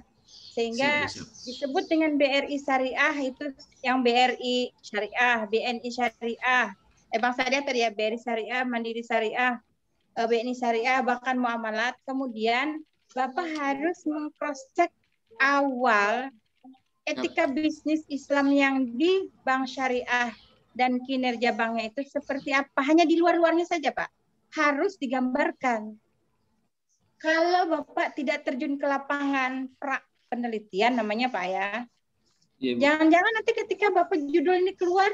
sehingga disebut dengan BRI Syariah itu yang BRI Syariah, BNI Syariah, Bank Syariah tadi ya, BRI Syariah, Mandiri Syariah, BNI Syariah, bahkan muamalat. Kemudian Bapak harus meng-cross-check awal etika bisnis Islam yang di Bank Syariah dan kinerja banknya itu seperti apa. Hanya di luar-luarnya saja, Pak. Harus digambarkan. Kalau Bapak tidak terjun ke lapangan penelitian namanya, Pak ya. Jangan-jangan nanti ketika Bapak judul ini keluar,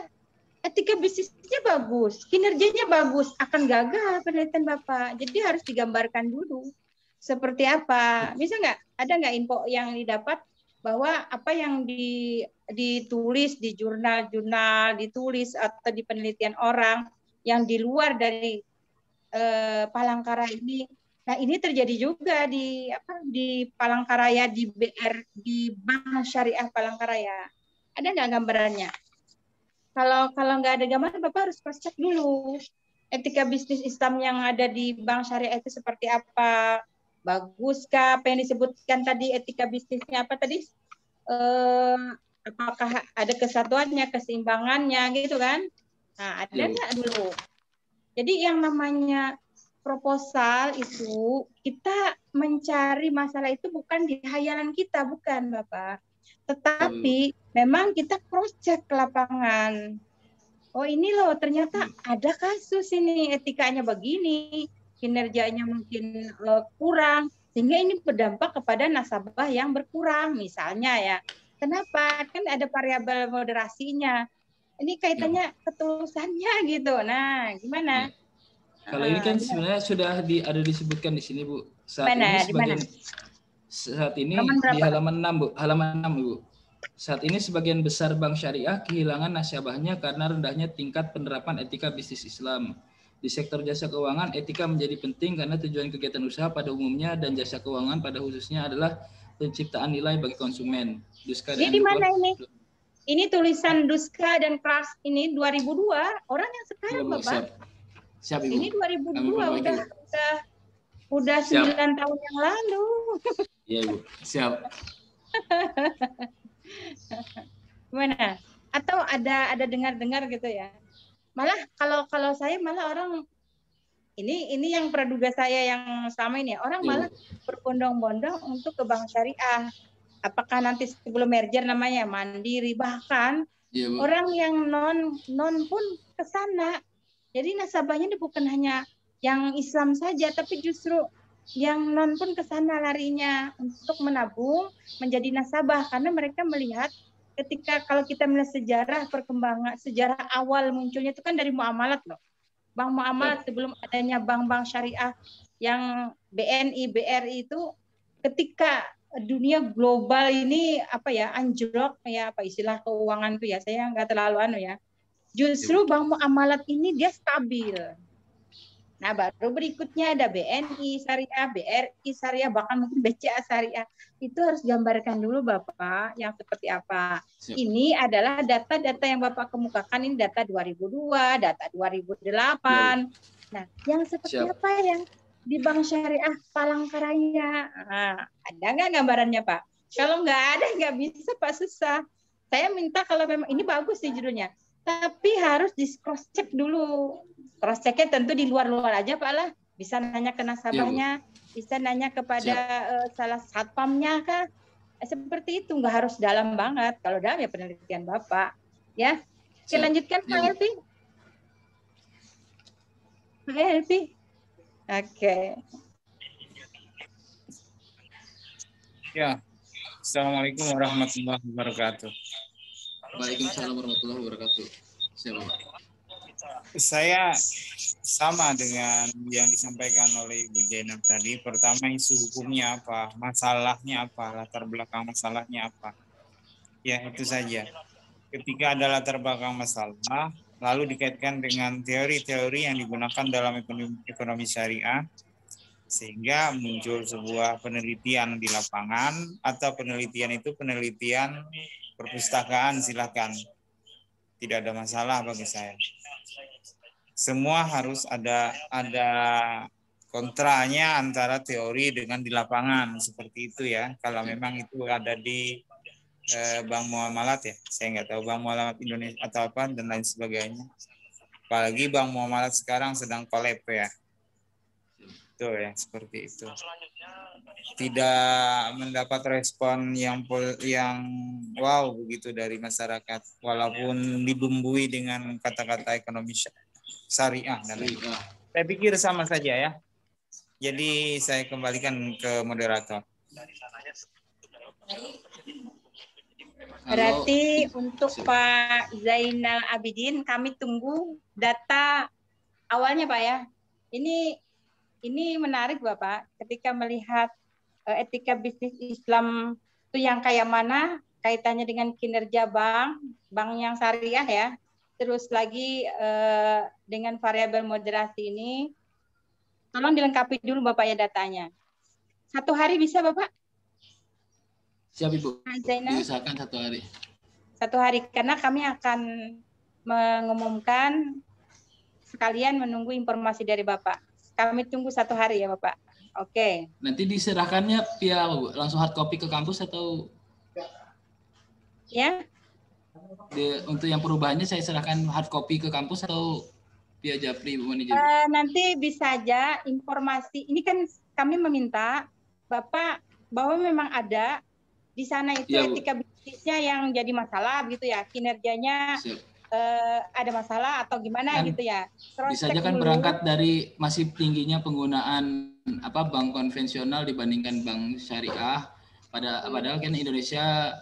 etika bisnisnya bagus, kinerjanya bagus, akan gagal penelitian Bapak. Jadi harus digambarkan dulu. Seperti apa? Bisa nggak? Ada nggak info yang didapat bahwa apa yang ditulis di jurnal-jurnal, ditulis atau di penelitian orang yang di luar dari Palangkaraya ini, nah ini terjadi juga di Palangkaraya, di Bank Syariah Palangkaraya. Ada nggak gambarannya? Kalau nggak ada gambaran, Bapak harus cross check dulu etika bisnis Islam yang ada di Bank Syariah itu seperti apa. Baguskah apa yang disebutkan tadi, etika bisnisnya apa tadi? Apakah ada kesatuannya, keseimbangannya gitu kan? Nah, ada nggak dulu? Jadi yang namanya proposal itu kita mencari masalah itu bukan di hayalan kita, bukan Bapak. Tetapi memang kita cross check ke lapangan. Oh ini loh ternyata ada kasus ini, etikanya begini, kinerjanya mungkin kurang, sehingga ini berdampak kepada nasabah yang berkurang misalnya ya. Kenapa? Kan ada variabel moderasinya. Ini kaitannya ketulusannya gitu. Nah, gimana? Kalau ini kan sebenarnya sudah ada disebutkan di sini, Bu. Saat ini di halaman 6, Bu. Halaman 6, Bu. Saat ini sebagian besar bank syariah kehilangan nasabahnya karena rendahnya tingkat penerapan etika bisnis Islam. Di sektor jasa keuangan, etika menjadi penting karena tujuan kegiatan usaha pada umumnya dan jasa keuangan pada khususnya adalah penciptaan nilai bagi konsumen. Ini di mana ini? Ini tulisan Duska dan Kras ini 2002. Orang yang sekarang, Bapak. Siap, Ibu. Ini 2002 udah 9 tahun yang lalu. Iya, Ibu. Siap. Gimana? Atau ada dengar-dengar gitu ya? Malah kalau saya malah orang ini yang praduga saya yang selama ini orang malah berbondong-bondong untuk ke bank syariah. Apakah nanti sebelum merger namanya Mandiri, bahkan orang yang non pun ke sana. Jadi nasabahnya bukan hanya yang Islam saja, tapi justru yang non pun ke sana larinya untuk menabung menjadi nasabah, karena mereka melihat ketika kalau kita melihat sejarah perkembangan, sejarah awal munculnya itu kan dari muamalat loh. Bank muamalat sebelum adanya bank-bank syariah yang BNI, BRI itu ketika dunia global ini anjlok ya, apa istilah keuangan itu ya, saya nggak terlalu ya. Justru bank muamalat ini dia stabil. Nah, baru berikutnya ada BNI Syariah, BRI Syariah, bahkan mungkin BCA Syariah. Itu harus gambarkan dulu Bapak yang seperti apa. Siap. Ini adalah data-data yang Bapak kemukakan, ini data 2002, data 2008. Nah, yang seperti apa yang di Bank Syariah Palangkaraya? Nah, ada nggak gambarannya Pak? Kalau nggak ada, nggak bisa Pak, susah. Saya minta kalau memang ini bagus sih judulnya, tapi harus di cross check dulu. Cross checknya tentu di luar-luar aja Pak lah. Bisa nanya ke nasabahnya, bisa nanya kepada salah satpamnya kah? Seperti itu, nggak harus dalam banget. Kalau dalam ya penelitian Bapak. Ya, oke lanjutkan Pak Elvi. Oke. Oke. Ya, Assalamualaikum warahmatullahi wabarakatuh. Waalaikumsalam warahmatullahi wabarakatuh. Siapa Pak? Saya sama dengan yang disampaikan oleh Ibu Zainab tadi. Pertama, isu hukumnya apa, masalahnya apa, latar belakang masalahnya apa. Ya, itu saja. Ketika ada latar belakang masalah, lalu dikaitkan dengan teori-teori yang digunakan dalam ekonomi syariah, sehingga muncul sebuah penelitian di lapangan, atau penelitian itu penelitian perpustakaan, silakan. Tidak ada masalah bagi saya. Semua harus ada kontranya antara teori dengan di lapangan, seperti itu ya. Kalau memang itu ada di Bank Muamalat ya, saya nggak tahu Bank Muamalat Indonesia atau apa dan lain sebagainya. Apalagi Bank Muamalat sekarang sedang collab ya. Itu ya, seperti itu. Tidak mendapat respon yang wow begitu dari masyarakat, walaupun dibumbui dengan kata-kata ekonomi syariah dan lain. Saya pikir sama saja ya. Jadi saya kembalikan ke moderator. Berarti untuk Pak Zainal Abidin kami tunggu data awalnya Pak ya. Ini menarik Bapak ketika melihat etika bisnis Islam itu yang kayak mana kaitannya dengan kinerja bank yang syariah ya. Terus lagi dengan variabel moderasi ini, tolong dilengkapi dulu Bapak ya datanya. 1 hari bisa Bapak? Siap Ibu. Zainal. Diusahakan 1 hari. 1 hari karena kami akan mengumumkan sekalian menunggu informasi dari Bapak. Kami tunggu 1 hari ya Bapak. Oke. Nanti diserahkannya via langsung hard copy ke kampus atau? Ya. Untuk yang perubahannya saya serahkan hard copy ke kampus atau via Japri Bu Manajer? Nanti bisa aja informasi. Ini kan kami meminta Bapak bahwa memang ada di sana itu ya, etika bisnisnya yang jadi masalah gitu ya, kinerjanya ada masalah atau gimana kan, gitu ya. Bisa aja kan berangkat dari masih tingginya penggunaan bank konvensional dibandingkan bank syariah. Padahal kan Indonesia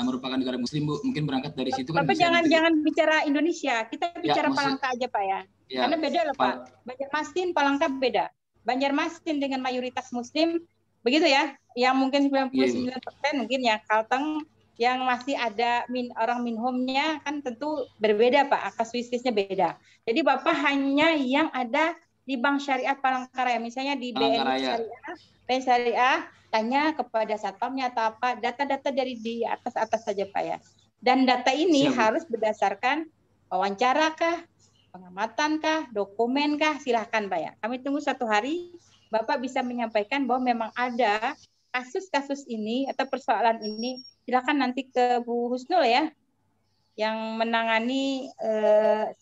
merupakan negara muslim Bu, mungkin berangkat dari situ kan. Bapak jangan bicara Indonesia, kita bicara Palangka aja Pak ya. Karena beda loh Pak. Banjarmasin, Palangka beda. Banjarmasin dengan mayoritas muslim begitu ya, yang mungkin 99% mungkin ya, Kalteng yang masih ada orang minhumnya kan tentu berbeda Pak, kasuistisnya beda. Jadi Bapak hanya yang ada di Bank Syariah Palangkaraya, misalnya di BNI Syariah, tanya kepada satpamnya atau apa, data-data dari di atas saja Pak ya. Dan data ini harus berdasarkan wawancara kah, pengamatan kah, dokumen kah, silahkan Pak ya. Kami tunggu 1 hari. Bapak bisa menyampaikan bahwa memang ada kasus-kasus ini atau persoalan ini, silakan nanti ke Bu Husnul ya, yang menangani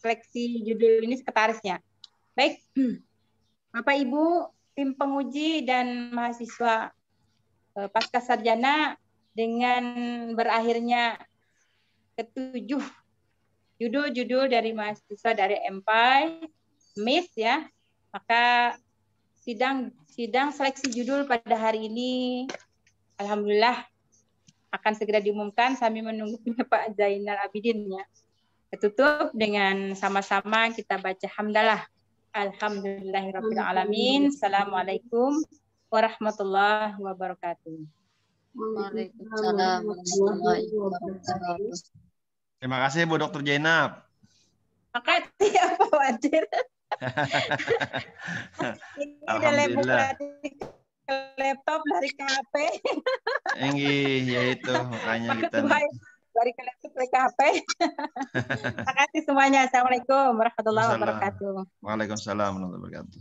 seleksi judul ini, sekretarisnya. Baik, Bapak Ibu, tim penguji dan mahasiswa pasca sarjana, dengan berakhirnya ke-7 judul-judul dari mahasiswa dari MPI, MIS ya, maka sidang seleksi judul pada hari ini alhamdulillah akan segera diumumkan sambil menunggu Pak Zainal Abidin ya. Tutup dengan sama-sama kita baca hamdalah. Alhamdulillahirabbil alamin. Assalamualaikum warahmatullahi wabarakatuh. Waalaikumsalam warahmatullahi wabarakatuh. Terima kasih Bu Dr. Zainab. Makasih ya Pak Wajir. Alhamdulillah. Laptop lari ke HP. Ya itu makanya kita dari ke laptop lari ke HP. Terima kasih semuanya. Assalamualaikum warahmatullahi wabarakatuh. Waalaikumsalam warahmatullahi wabarakatuh.